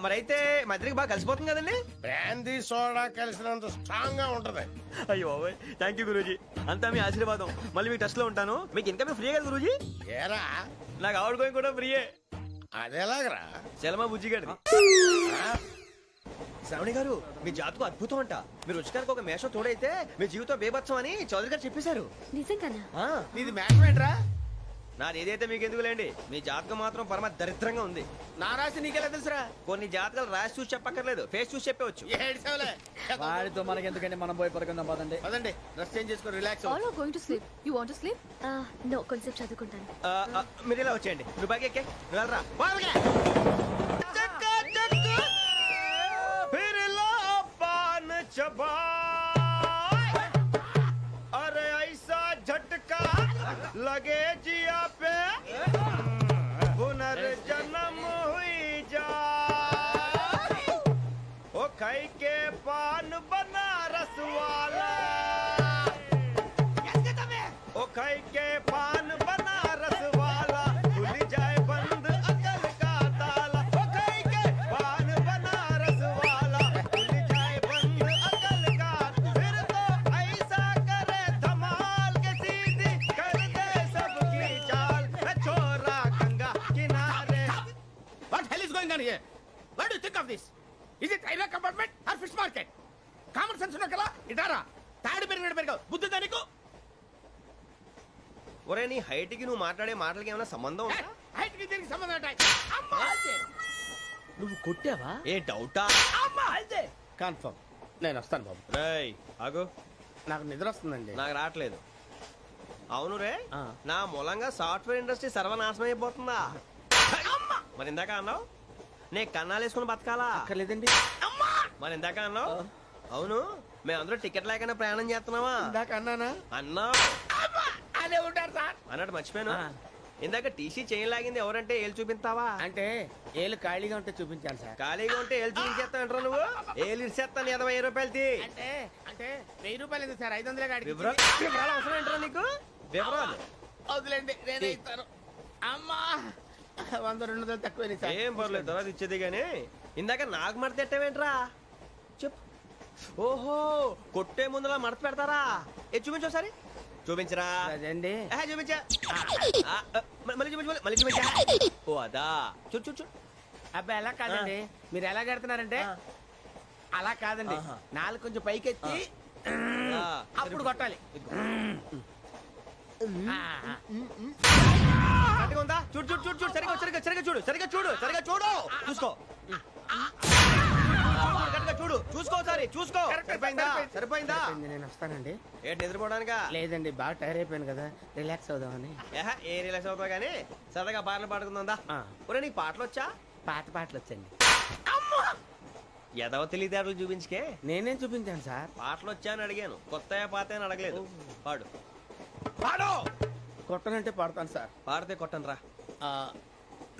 మరైతే మా ఇద్దరికి బాగా కలిసిపోతుంది కదండి. బ్రాందీ సోడా కలిసినంత స్ట్రాంగ్ గా ఉంటది. అయ్యో థ్యాంక్ యూ గురూజీ, అంతా మీ ఆశీర్వాదం. మళ్ళీ మీకు టచ్ లో ఉంటాను. మీకు ఇన్కమ్ ఫ్రీ కదా గురూజీ? ఏరా నాకు ఆవిడ గోయింగ్ కూడా ఫ్రీయే. అదేలాగరా? చలమా బుజ్జి గారిది. శ్రావణి గారు మీ జాతకు అద్భుతం అంట. మీరు రుచికారికి ఒక మేషం తోడైతే మీ జీవితం బేబత్సం అని చౌదరి గారు చెప్పేశారు. నిజంగానా? నీది మ్యాటర్. నాది ఏదైతే మీకు ఎందుకులేండి, మీ జాతకం మాత్రం పరమ దరిద్రంగా ఉంది. నా రాసి నీకెలా తెలుసురా? కొన్ని జాతకాలు రాసి చూసి చెప్పక్కర్లేదు, ఫేస్ చూసి చెప్పవచ్చు. వాడితో మనకి ఎందుకంటే మనం పోయి పడుకుందాం పదండి. పదండి, డ్రెస్ చేంజ్ చేసుకొని relax. All are going to sleep. You want to sleep? No, కొంచెం చదువుకుంటాను. మీరు ఇలా వచ్చేయండి. నువ్వు బాగా ఎక్కే, నువ్వు వెళ్ళరా. अरे ऐसा झटका लगे जिया पे पुनर्जन्म हुई जा ओ खाई के पान बनारस वाला ओ खाई के पान बनारस वाला खुल जाए बंद अकल का ताला ओ खाई के पान बनारस वाला खुल जाए बंद अकल का फिर तो ऐसा करे धमाल के सीधी कर दे सबकी चाल छोरा गंगा किनारे. What hell is going on here? What do you think of this? Is it railway compartment or fish market? Common sense ఉన్నా కదా, ఇటారా తాడు పెరిగాడు బుద్ధి దానికి. ఒరే నీ హైట్ కి నువ్వు మాట్లాడే మాటలకి ఏమైనా సంబంధం ఉందా? హైట్ కి దీనికి సంబంధం ఉంటాయి. అమ్మా నువ్వు కొట్టావా? ఏ డౌటా? అమ్మా అయితే కన్ఫర్మ్. నేను వస్తాను బాబు. రేయ్ ఆగు, నాకు నిద్ర వస్తుందండి. నాకు రావట్లేదు. అవును రే, నా మూలంగా సాఫ్ట్వేర్ ఇండస్ట్రీ సర్వనాశనం అయిపోతుందా? మరి ఇందాక అన్నావు నే కన్నాలు వేసుకుని బతకాలా? అక్కర్లేదండి. మరి ఇందాక అన్నావు అవును మేమందరూ టికెట్ లేకనే ప్రయాణం చేస్తున్నావా? ఇందాక అన్నానా? అన్నావు. అదే ఉంటారు సార్. అన్నట్టు మర్చిపోయాను, ఇందాక టీసీ చేయి లాగింది ఎవరంటే ఏళ్ళు చూపిస్తావా? అంటే ఏళ్ళు ఖాళీగా ఉంటే చూపించాను సార్. ఖాళీగా ఉంటే ఏళ్ళు చూపించేస్తావు నువ్వు? ఏళ్ళు ఇచ్చేస్తాను 20 రూపాయలు తీ. అంటే అంటే 1000 రూపాయలు ఎందుకు సార్? 500 గాడికి వివరాలు అవసరం ఏంట్రా నీకు? వివరాలు వదిలేండి, నేనే ఇస్తాను. అమ్మా 100-200 తక్కువ సార్. ఏం పర్లేదు, తర్వాత ఇచ్చేది గానీ ఇందాక నాకు మడత ఎట్టవేంట్రా చెప్పు. ఓహో కొట్టే ముందులా మడత పెడతారా? ఏ చూపించు ఒకసారి. చూపించరా? అదండి చూపించా. మళ్ళీ చూపించు, మళ్ళీ చూపించా. ఓ అదా, చూడు చూడు చూడు. అబ్బాయి ఎలా కాదండి, మీరు ఎలా కడుతున్నారంటే అలా కాదండి. నాలుగు కొంచెం పైకెత్తి అప్పుడు కొట్టాలి. కరెక్ట్గా ఉందా? చూడు చూడు చూడు చూడు, సరిగా సరిగా సరిగా చూడు, సరిగా చూడు, సరిగా చూడు, చూసుకో. కరెక్ట్గా చూడు, చూసుకో ఒకసారి, చూసుకో. సరిపోయిందా? సరిపోయిందా? నేను వస్తానండి. ఏంటి నిద్రపోవడానికా? లేదండి, బాగా టైర్ అయిపోయాను కదా, రిలాక్స్ అవుదామని. ఏ రిలాక్స్ అవుతావు కానీ సరదాగా పాటలు పాడుకుందా? ఒరే నీకు పాటలు వచ్చా? పాత పాటలు వచ్చండి. ఎదవ తెలివితేటలు చూపించుకే. నేనేం చూపించాను సార్? పాటలు వచ్చా అని అడిగాను, కొత్త పాత అని అడగలేదు. పాడు పాడు. కొట్టనంటే పాడతాను సార్. పాడితే కొట్టను రా.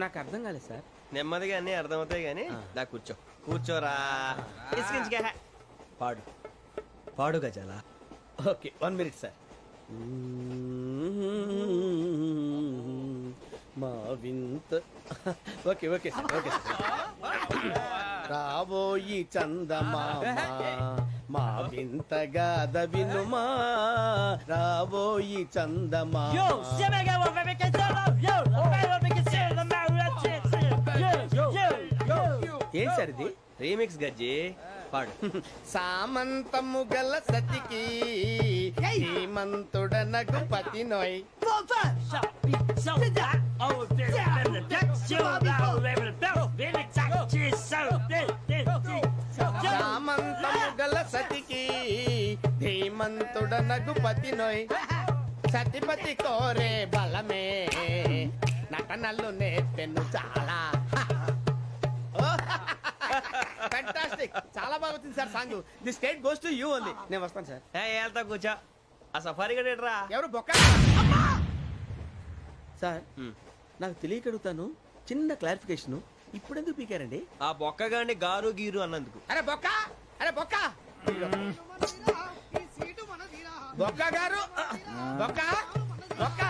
నాకు అర్థం కాలేదు సార్. నెమ్మదిగా అన్ని అర్థమవుతాయి కానీ నా కూర్చో. కూర్చోరా. పాడు పాడు గజాల. Okay 1 minute sir. మా వింత. Okay okay sir, okay sir. రాబోయి చందమామ మా వింతగా దవినుమా, రాబోయి చందమామ. ఏం సార్ ఇది? రీమిక్స్ గజ్జి, పాడు. సామంతము గల సతికి ధీమంతుడనగు పతి నోయ్. సామంతము గల సతికి ధీమంతుడనగు పతి నోయ్. సతిపతి కోరే బలమే నటనలు నేర్పెను చాలా. ఫ్యాంటాస్టిక్, చాలా బాగా వచ్చింది sir song. The state goes to you only. నేను వస్తాను సార్. వెళ్తా కూర్చో. ఆ సఫారీ గడేట్రా. ఎవరు బొక్క? సార్ నాకు తెలియక అడుగుతాను, చిన్న క్లారిఫికేషన్. ఇప్పుడు ఎందుకు పీకారండి? ఆ బొక్కగాడిని గారు గీరు అన్నందుకు. అరే బొక్క, అరే బొక్క, బొక్క గారు, బొక్క బొక్క.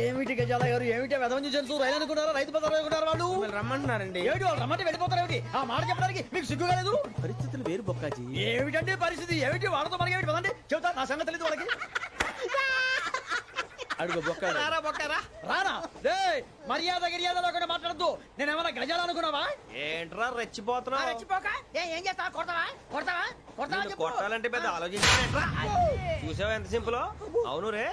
ఏమిటి గజాల గారు, ఏమిటి వెదవం చూసారు? రైలు అనుకున్నారా, రైతు బజార్ అనుకున్నారు వాళ్ళు? మిమ్మల్ని రమ్మంటున్నారండి. ఏమిటి వాళ్ళు రమ్మంటే వెళ్ళిపోతారు? ఏమిటి ఆ మాట చెప్పడానికి మీకు సిగ్గు కాలేదు? పరిస్థితులు వేరు బొక్కాజీ. ఏమిటంటే పరిస్థితి? ఏమిటి వాళ్ళతో మనకి ఏమిటి పదండి చెబుతా, నా సంగతి తెలియదు వాళ్ళకి. అడుగు బొక్క. రారా బొక్క రా. రానా రే, మర్యాద గిర్యాద లేకుండా మాట్లాడద్దు. నేనేమన్నా గజాలు అనుకున్నావా? ఏంట్రా రెచ్చిపోతున్నావు? రెచ్చిపోక ఏం చేస్తావా? కొడతావా కొడతావా కొడతావా నిన్ను చెప్పు. కొట్టాలంటే పెద్ద ఆలోచించానేంట్రా. చూసావా ఎంత సింపుల్. అవును రే,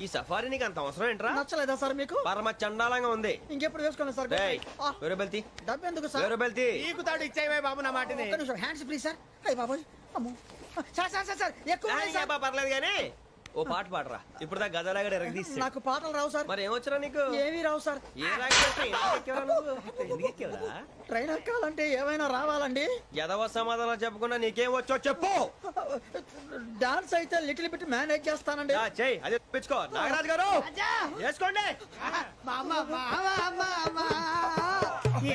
ఈ సఫారీ నీకు అంత అవసరం ఏంట్రా? నచ్చలేదా సార్ మీకు? పరమ చండాలంగా ఉంది. ఇంకెప్పుడు వేసుకోండి సార్. డేయ్, వేరే బెల్తి, డబ్బు ఎందుకు సార్? వేరే బెల్తి. నీకు తాడు ఇచ్చేవే బాబు నా మాటని. ఒక్క నిమిషం, హ్యాండ్స్ ఫ్రీ సార్. అయ్య బాబోయ్, అమ్మో. సార్ సార్ సార్ సార్ ఎక్కువ ఉన్నాయి సార్. పర్లేదు కానీ ఓ పాట పాడరా. ఇప్పుడు దా గదలాగడ ఎరగ తీసి. నాకు పాటలు రావు సార్. మరి ఏమొచ్చరా నీకు? ఏమీ రావు సార్. ఏ రాకెట్రా? ఎందుకు ఎక్కావురా? ట్రైన్ ఎక్కాలంటే ఏమైనా రావాలండి. ఎదవ సమాధానం చెప్పకుండా నీకేం వచ్చో చెప్పు. డాన్స్ అయితే లిటిల్ బిట్ మేనేజ్ చేస్తానండి. చెయ్యి, అదే తెప్పించుకో. నాగరాజు గారు వేసుకోండి.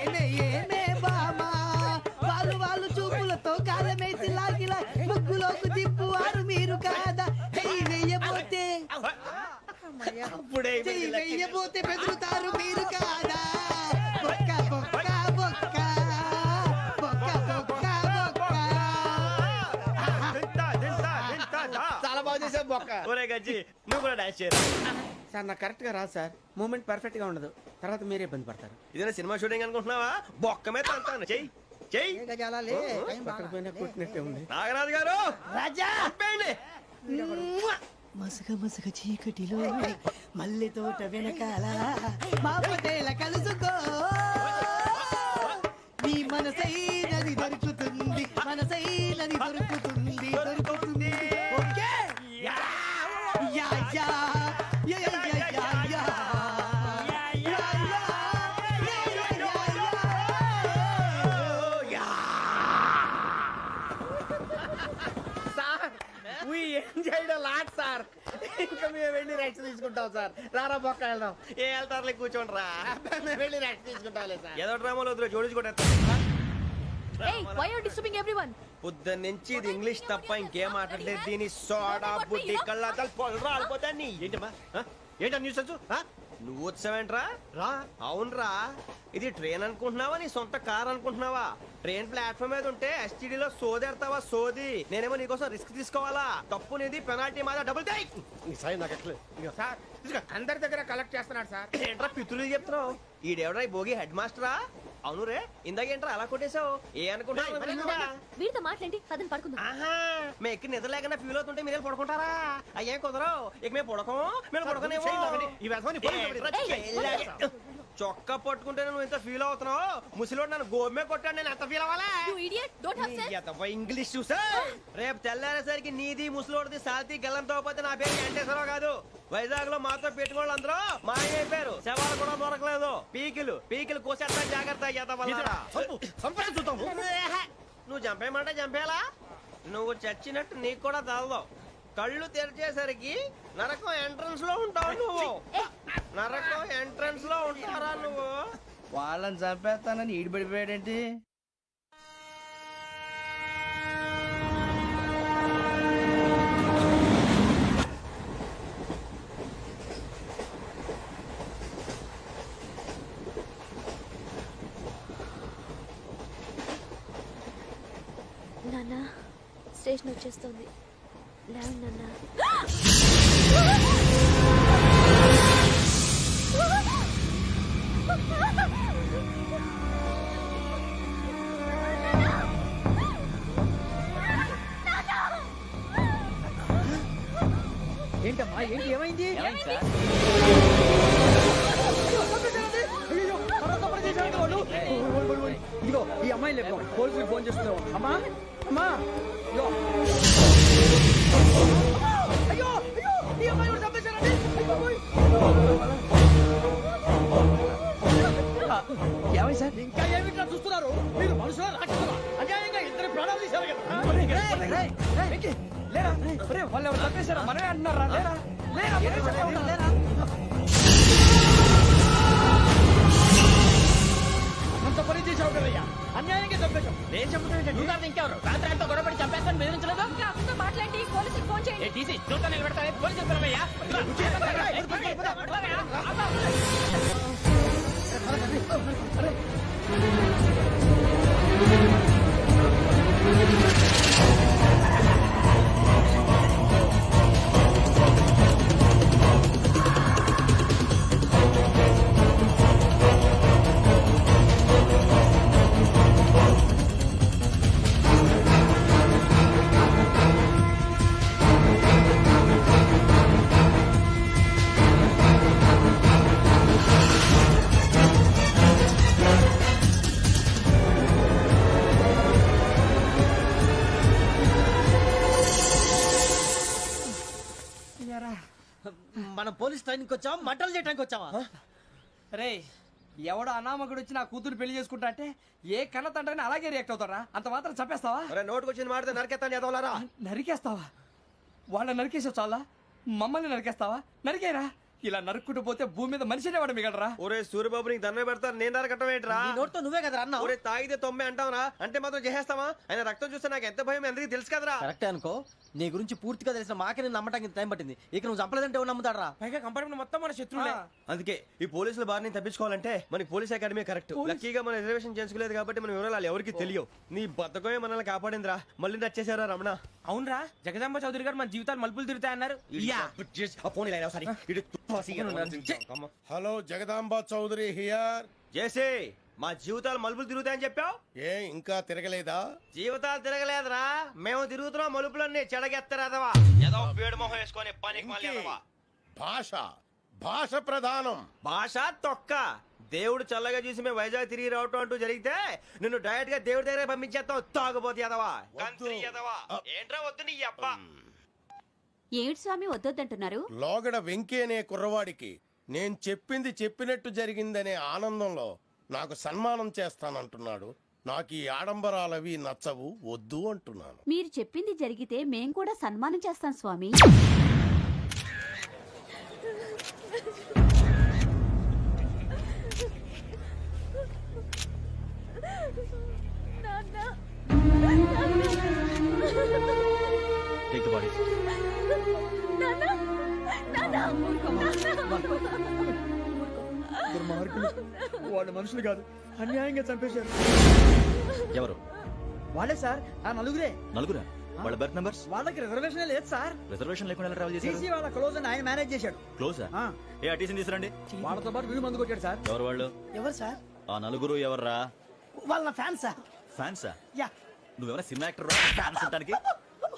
ఏమే ఏమే బామా, వాళ్ళు వాళ్ళు చూపులతో కాలమేసి లాగిలా ముగ్గులోకి తిప్పువారు మీరు కాదా? చెయ్యి వెయ్యబోతే అప్పుడే చెయ్యి వెయ్యబోతే బెదురుతారు మీరు కాదా? బొక్క బొక్క బొక్క బొక్క బొక్క బొక్క. చాలా బాగా చేసావు బొక్క. ఒరే గజ్జి, నువ్వు కూడా డాన్స్ చేయరా. సార్ నాకు కరెక్ట్ గా రాదు సార్. మూమెంట్ పర్ఫెక్ట్ గా ఉండదు, తర్వాత మీరే ఇబ్బంది పడతారు. ఇదేనా సినిమా షూటింగ్ అనుకుంటున్నావా? బొక్క మీద అంటాను. చెయ్యి చెయ్యి. ఏ గజాలాలే, టైం బాగా. పక్కన పోయినా కొట్టినట్టే ఉంది. నాగరాజు గారు రాజా ఆపేయండి. మసగ మసగ చీకటిలో మల్లె తోట వెనకాల మా పటేల కలుసుకో, నీ మనసైనది దొరుకుతుంది, మనసైనది దొరుకుతుంది దొరుకుతుంది. Okay yeah yeah yeah yeah yeah yeah yeah. Sir we enjoyed a lot sir. ఇంకా మేము వెళ్ళి రెస్ట్ తీసుకుంటాం సార్. రారా బొక్క వెళ్దాం. ఏ వెళ్తారులే, కూర్చోండి రా. మేము వెళ్ళి రెస్ట్ తీసుకుంటాంలే సార్. ఏదో డ్రామాలో వద్దు, జోడించుకుంటా. Hey, why are you disturbing everyone? పొద్దున్న నుంచి ఇది ఇంగ్లీష్ తప్ప ఇంకేం మాట్లాడలేదు. దీని సోడా బుద్ధి కళ్ళ పొలరా అయిపోతాన్ని. ఏంటమ్మా ఏంటా న్యూస్ వచ్చు? నువ్వు వచ్చావేంట్రా? రా. అవునరా, ఇది ట్రైన్ అనుకుంటున్నావా నీ సొంత కార్ అనుకుంటున్నావా? ట్రైన్ ప్లాట్ఫామ్ మీద ఉంటే STD లో సోదేడతావా సోది. నేనేమో నీకోసం రిస్క్ తీసుకోవాలా? తప్పు నీది, పెనాల్టీ మాదా, డబుల్ టై. ఈ సాయి నాకు ఎక్కలేదు. ఇక సార్ ఇదిగో అందరి దగ్గర కలెక్ట్ చేస్తున్నాడు సార్. ఏంట్రా పితులు చెప్తున్నావు? ఈడెవడ్రా ఈ భోగి హెడ్ మాస్టరా? అవును రే, ఇందాకేంట్రా అలా కొట్టేశావు? ఏ అనుకుంటున్నా? వీరితో మాట్లాడి పదని పడుకుందాం. ఆహా, మేము ఎక్కి నిద్ర లేకుండా ఫీల్ అవుతుంటే మీరే పడుకుంటారా? అయ్యేం కుదరవు. ఇక మేము పడకం, మేము పడకనేమో. ఈ వ్యసనాన్ని చొక్కా పట్టుకుంటే నువ్వు ఎంత ఫీల్ అవుతున్నావు? ముసలివాడు నన్ను గోమే కొట్టాడు, నేను ఎంత ఫీల్ అవ్వాలా? You idiot! Don't have sense! English చూసా. రేపు తెల్లారేసరికి నీది ముసలోడిది సాల్తీ గల్లంతో పోతే నా పేరు వెంకటేశ్వరరావు కాదు. వైజాగ్ లో మాతో పెట్టుకోళ్ళు అందరూ మాయైపోయారు. శవాలు కూడా దొరకలేదు. పీకిలు కోసేస్తా, జాగ్రత్త. నువ్వు చంపేయమంటే చంపేలా? నువ్వు చచ్చినట్టు నీకు కూడా తగదు. కళ్ళు తెరిచేసరికి నరకం ఎంట్రన్స్ లో ఉంటావు నువ్వు. నరకం ఎంట్రన్స్ లో ఉంటారా నువ్వు? వాళ్ళని చంపేస్తానని ఈడిపడిపోయాడేంటి? నాన్న, స్టేషన్ వచ్చేస్తుంది. లేవండి నాన్న. ఏంటమ్మా ఏంటి ఏమైంది అయ్యో, తర్వాత పని చేశారంట వాళ్ళు. ఓయ్. ఇదిగో ఈ అమ్మాయి లేదు పోలీసులకు ఫోన్ చేస్తున్నావు అమ్మా అమ్మా ఇదిగో. అయ్యో అయ్యో ఈ అమ్మాయి కూడా చంపేశారండి అయ్యో, ఓయ్. ఏమై సార్ ఇంకా ఏమిట్లా చూస్తున్నారు మీరు మనుషుల రాక్షసులా అన్యాయంగా ఇద్దరు ప్రాణాలు తీశారు కదా లేరా వాళ్ళు ఎవరు చంపేశారా మనమే అంటున్నారా లేరా లేరా అంత పని చేసావు కదయ్యా అన్యాయంగా చంపేశాం నేను చంపుతాను నువ్వు ఇంకెవరు రాత్రి అంతా గొడవపడి చంపేస్తాను బెదిరించలేదు ఇంకా మాట్లాడి పోలీసులకు ఫోన్ చేయండి టీసీ చూడటానికి పెడతానే పోలీసులు పిలవయ్యా. మనం పోలీస్ ట్రైనింగ్ వచ్చావా మంటలు చేయడానికి వచ్చావా రే ఎవడో అనామకుడు వచ్చి నా కూతురు పెళ్లి చేసుకుంటా అంటే ఏ కన్న తండ్రిని అలాగే రియాక్ట్ అవుతారా అంత మాత్రం చంపేస్తావా నోటుకు వచ్చింది మాడితే నరకెత్తాను ఎదవలారా. నరికేస్తావా వాళ్ళ నరికేసావు చాలా మమ్మల్ని నరికేస్తావా నరికేరా ఇలా నరుక్కుంటూ పోతే భూమి మీద మనిషినే వాడు మిగలరా ఒరే సూర్యబాబు నీకు దండ పెడతాను నేను నరకటం ఏంట్రా? నీ నోటితో నువ్వే కదా అన్నావు ఒరే తాగితే తొమ్మే అంటావురా అంటే మాత్రం చేసేస్తావా? ఆయన రక్తం చూస్తే నాకు ఎంత భయం అందరికీ తెలుసు కదరా. కరెక్టే అనుకో నీ గురించి పూర్తిగా తెలిసిన మాకే నేను నమ్మటానికి ఇంత టైం పట్టింది ఇక నువ్వు చంపలేదంటే ఎవరు నమ్ముతాడరా పైగా కంపార్ట్మెంట్ మొత్తం మన శత్రువులే అందుకే ఈ పోలీసుల బారిని తప్పించుకోవాలంటే మనకి పోలీస్ అకాడమీ కరెక్ట్. లక్కీగా మన రిజర్వేషన్ చేసుకోలేదు కాబట్టి మన వివరాలు ఎవరికి తెలియవు. నీ బతకమే మనల్ని కాపాడిందిరా. మళ్ళీ నచ్చేసారా రమణ? అవునరా జగదాంబ చౌదరి గారు మన జీవితాలు మలుపులు తిరుగుతాయన్నారు. Hello Jagadamba Chowdary here. చేసే మా జీవితాలు మలుపులు తిరుగుతాయని చెప్పావు. ఏ ఇంకా తిరగలేదా? జీవితాలు తిరగలేదురా, మేము తిరుగుతున్నాం మలుపులన్నీ చెడగెత్తరాదవా. ఏదో వేడి మొహం వేసుకొని పనికి మాలేదవా. భాష భాష ప్రధానం. భాష తొక్క. దేవుడు చల్లగా చూసి మేము వైజాగ్ తిరిగి రావటం అంటూ జరిగితే నిన్ను డైరెక్ట్ గా దేవుడి దగ్గర పంపించేస్తావు. తాగుబోతు ఎదవా, కంత్రి ఎదవా. ఏంట్రా వద్దు నీ అబ్బా. ఏమిటి స్వామి వద్దొద్దంటున్నారు? లోగడ వెంకీ అనే కుర్రవాడికి నేను చెప్పింది చెప్పినట్టు జరిగిందనే ఆనందంలో నాకు సన్మానం చేస్తానంటున్నాడు. నాకు ఈ ఆడంబరాలవి నచ్చవు, వద్దు అంటున్నాను. మీరు చెప్పింది జరిగితే మేం కూడా సన్మానం చేస్తాం స్వామి. Take the bodies. వాళ్ళు మనుషులు కాదు అన్యాయంగా చంపేశారు. ఎవరు? వాళ్ళే సార్ ఆ నలుగురే. నలుగురా? వాళ్ళ బర్త్ నంబర్స్? వాళ్ళకి రిజర్వేషన్ లేదు సార్. రిజర్వేషన్ లేకుండా ఎలా ట్రావెల్ చేశారు? టీసీ వాళ్ళ క్లోజ్ అని ఆయన మేనేజ్ చేశాడు. క్లోజా? ఆ, ఏ అటీసీని తీసుకురండి. వాళ్ళతో పాటు వీడు మందు కొట్టాడు సార్. ఎవరు వాళ్ళు? ఎవరు సార్? ఆ నలుగురు ఎవర్రా? వాళ్ళ ఫ్యాన్స్ సార్. ఫ్యాన్సా? యా నువ్వేమైనా సినిమా యాక్టర్ ఫ్యాన్స్ అంటానికి?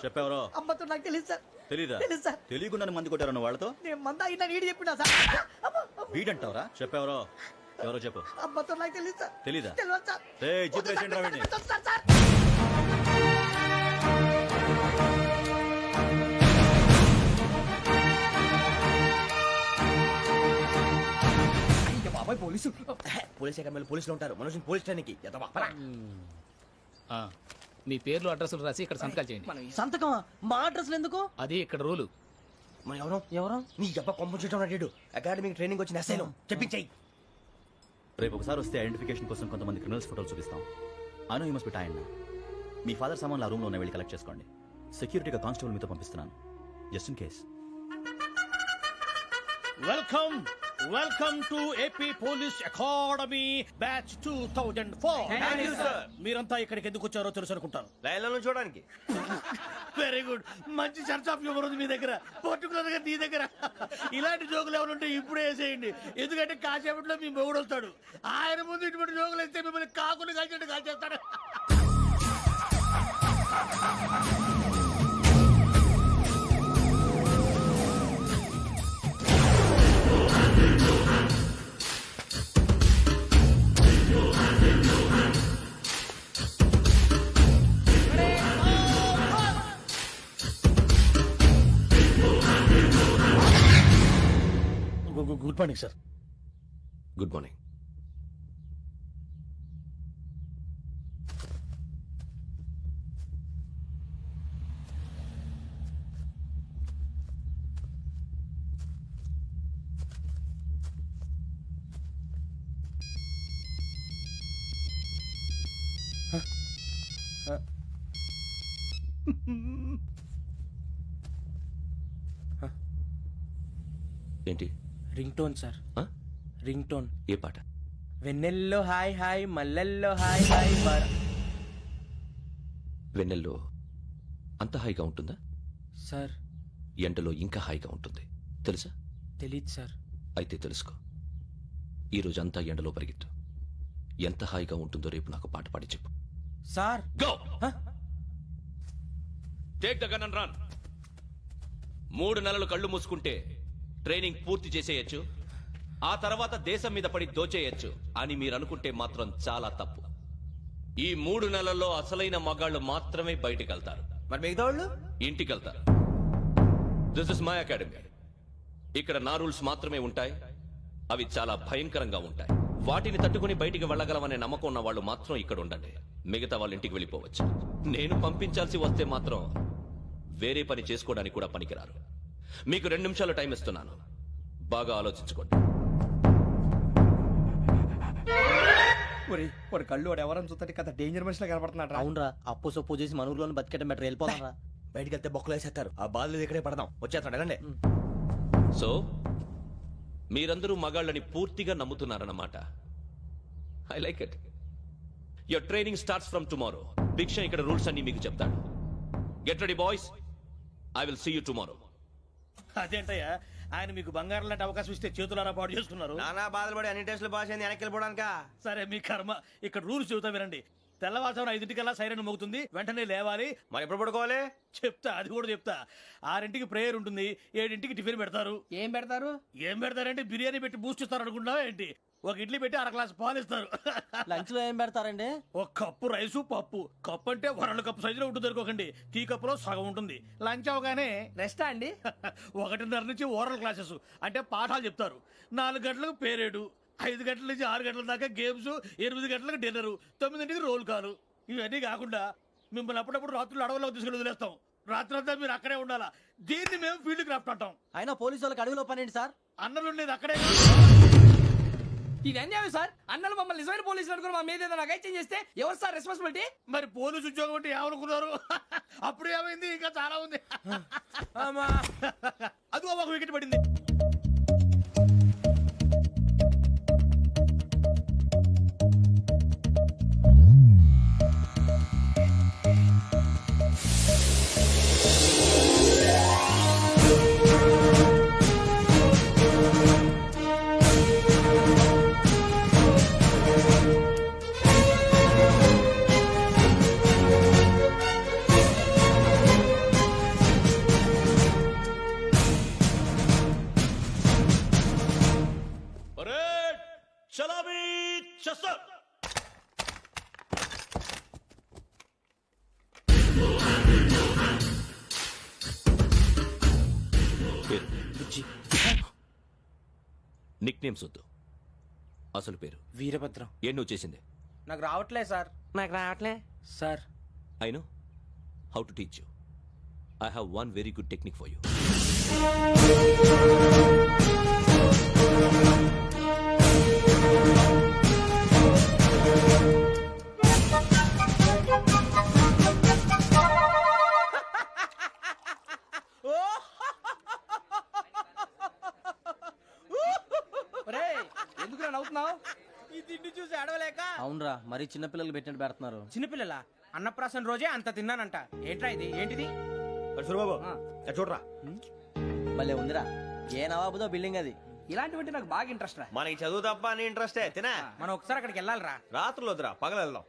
చెప్పెవరో? అమ్మతో నాకు తెలియదు సార్. తెలీదా? తెలీదు సార్. తెలియకుండా మంది కొట్టారు వాళ్ళతో? నేను మంద అయినా నీడి చెప్పినా సార్. వీడంటావరా? చెప్పెవరో? ఎవరో చెప్పు. అమ్మతో నాకు తెలియదు సార్. తెలీదా? తెలియదు సార్. ఏయ్, జీప్ వేసేయండి రా వీడిని. సార్ సార్ బాబాయ్ పోలీసు పోలీస్ అకాడమీలో పోలీసులు ఉంటారు. మనుషులు పోలీస్ ట్రైనింగ్ ఎదవా. మీ పేర్లు అడ్రస్లు రాసి ఇక్కడ సంతకాలు చేయండి. సంతకమా? మా అడ్రస్లు ఎందుకు? అది ఇక్కడ రూలు. మన ఎవరో ఎవరు? నీ అబ్బ పంపించడం అడిగాడు. అకాడమిక్ ట్రైనింగ్ వచ్చిన అసైలం చెప్పించాయి. రేపు ఒకసారి వస్తే ఐడెంటిఫికేషన్ కోసం కొంతమంది క్రిమినల్స్ ఫోటోలు చూపిస్తాం. I know you must be tired now. Me father సామాన్లు ఆ రూమ్ లో ఉన్న వెళ్ళి కలెక్ట్ చేసుకోండి. సెక్యూరిటీగా కానిస్టేబుల్ మీతో పంపిస్తున్నాను, just in case. Welcome to AP police academy batch 2004. మీరంతా ఇక్కడికి ఎందుకు వచ్చారో తెలుసు అనుకుంటాను. లైన్లను చూడడానికి. వెరీ గుడ్, మంచి చర్చ్ ఆఫ్ హ్యూమర్ ఉంది మీ దగ్గర, పర్టికులర్ గా నీ దగ్గర. ఇలాంటి జోకులు ఎవరు ఉంటే ఇప్పుడే వేసేయండి, ఎందుకంటే కాసేపట్లో మీ మొగుడు వస్తాడు. ఆయన ముందు ఇటువంటి జోకులు వేస్తే మిమ్మల్ని కాకులు కాల్చేట్టు కాల్చేస్తాడు. Good morning sir. Good morning. ఏంటి? రింగ్ టోన్ సార్, ఆ? Ring tone. ఏ పాట? వెన్నెల్లో హాయ్ హాయ్, మల్లెల్లో హాయ్ హాయ్. వెన్నెల్లో అంత హాయిగా ఉంటుందా? సార్ ఎండలో ఇంకా హాయిగా ఉంటుంది తెలుసా? తెలీదు సార్. అయితే తెలుసుకో. ఈరోజు అంతా ఎండలో పరిగెత్తు. ఎంత హాయిగా ఉంటుందో రేపు నాకు పాట పాడి చెప్పు. Sir go. Take the gun and run. 3 నెలలు కళ్ళు మూసుకుంటే ట్రైనింగ్ పూర్తి చేసేయచ్చు, ఆ తర్వాత దేశం మీద పడి దోచేయచ్చు అని మీరు అనుకుంటే మాత్రం చాలా తప్పు. ఈ 3 నెలల్లో అసలైన మగాళ్ళు మాత్రమే బయటికి వెళ్తారు. మరి మిగతా వాళ్ళు ఇంటికి వెళ్తారు. This is my academy. ఇక్కడ నా రూల్స్ మాత్రమే ఉంటాయి. అవి చాలా భయంకరంగా ఉంటాయి. వాటిని తట్టుకుని బయటికి వెళ్ళగలమనే నమ్మకం ఉన్న వాళ్ళు మాత్రం ఇక్కడ ఉండండి. మిగతా వాళ్ళ ఇంటికి వెళ్ళిపోవచ్చు. నేను పంపించాల్సి వస్తే మాత్రం వేరే పని చేసుకోవడానికి కూడా పనికిరారు. మీకు 2 నిమిషాలు టైం ఇస్తున్నాను, బాగా ఆలోచించుకోండి. వాడు కళ్ళు వాడు ఎవరైనా చూస్తే కదా డేంజర్ మనిషిలో కనపడుతున్నాడు. అవునరా, అప్పు సొప్పు చేసి మన ఊర్లో బతికేట బెటర్ వెళ్ళిపోతారా. బయటికి వెళ్తే బొక్కలు వేసేస్తారు. ఆ బాధలు ఇక్కడే పడదాం. వచ్చేస్తాడు వెళ్ళండి. సో మీరందరూ మగాళ్ళని పూర్తిగా నమ్ముతున్నారన్నమాట. I like it. Your training starts from tomorrow. Bhiksha ఇక్కడ రూల్స్ అన్ని మీకు చెప్తాడు. Get ready boys, I will see you tomorrow. అదేంటయ్యా, ఆయన మీకు బంగారం లాంటి అవకాశం ఇస్తే చేతులారా పాటు చేసుకున్నారు. నానా బాధలు పడి అన్ని టెస్టులు పాస్ అయింది, వెనక్కి వెళ్ళిపోవడానికా? సరే మీ కర్మ. ఇక్కడ రూల్స్ చెబుతా వినండి. తెల్లవారుజామున 5 సైరన్ మోగుతుంది, వెంటనే లేవాలి. మరి ఎప్పుడు పడుకోవాలి? చెప్తా, అది కూడా చెప్తా. 6 ప్రేయర్ ఉంటుంది, 7 టిఫిన్ పెడతారు. ఏం పెడతారు? ఏం పెడతారంటే బిర్యానీ పెట్టి బూస్ట్ ఇస్తారు అనుకుంటున్నావా ఏంటి? ఒక ఇడ్లీ పెట్టి 1 గ్లాస్ పాలు ఇస్తారు. లంచ్ లో ఏం పెడతారండి? ఒక కప్పు రైసు పప్పు. కప్పు అంటే 1/2 కప్పు సైజులో ఉంటుంది అనుకోకండి. టీ కప్పులో సగం ఉంటుంది. లంచ్ అవగానే రెస్టా అండి? 1:30 నుంచి ఓరల్ క్లాసెస్ అంటే పాఠాలు చెప్తారు. 4 గంటలకు పేరేడు, 5 గంటల నుంచి 6 గంటల దాకా గేమ్స్, 8 గంటలకు డిన్నర్, 9ంటికి రోల్ కాలు. ఇవన్నీ కాకుండా మిమ్మల్ని అప్పుడప్పుడు రాత్రులు అడవుల్లో తీసుకుని వదిలేస్తాం. రాత్రంతా మీరు అక్కడే ఉండాలా. దీన్ని మేము ఫీల్డ్ క్రాఫ్ట్ అంటాం. అయినా పోలీసు వాళ్ళకి అడవిలో పని ఏంటి సార్? అన్నలు ఉండేది అక్కడే. ఇది అన్యాయం సార్. అన్నలు మమ్మల్ని నిజమైన పోలీసులు అనుకుని మా మీద ఏదైనా అగైత్యం చేస్తే ఎవరు సార్ రెస్పాన్సిబిలిటీ? మరి పోలీసు ఉద్యోగం అంటే ఏమనుకున్నారు? అప్పుడు ఏమైంది? ఇంకా చాలా ఉంది. అదిగో ఒక వికెట్ పడింది. నిక్ నేమ్స్ వద్దు, అసలు పేరు. వీరభద్రం. ఏం నువ్వు చేసింది? నాకు రావట్లే సార్. నాకు రావట్లే sir. I know how to teach you. I have one very good technique for you. ఎందుకు నవ్వుతున్నావు? ఈ తిండి చూసి అడవలేక. అవునరా, మరీ చిన్నపిల్లలు పెట్టినట్టు పెడుతున్నారు. చిన్నపిల్లల అన్నప్రాసన రోజే అంత తిన్నానంట. ఏంట్రా ఇది? ఏంటిది? సూరిబాబు చూడరా, భలే ఉందిరా. ఏ నవాబుదో బిల్డింగ్ అది. ఇలాంటివంటే నాకు బాగా ఇంట్రెస్ట్ రా. మనకి చదువు తప్ప అని ఇంట్రెస్టే. తినా మనం ఒకసారి అక్కడికి వెళ్ళాలిరా. రాత్రులు వద్దురా, పగలు వెళ్దాం.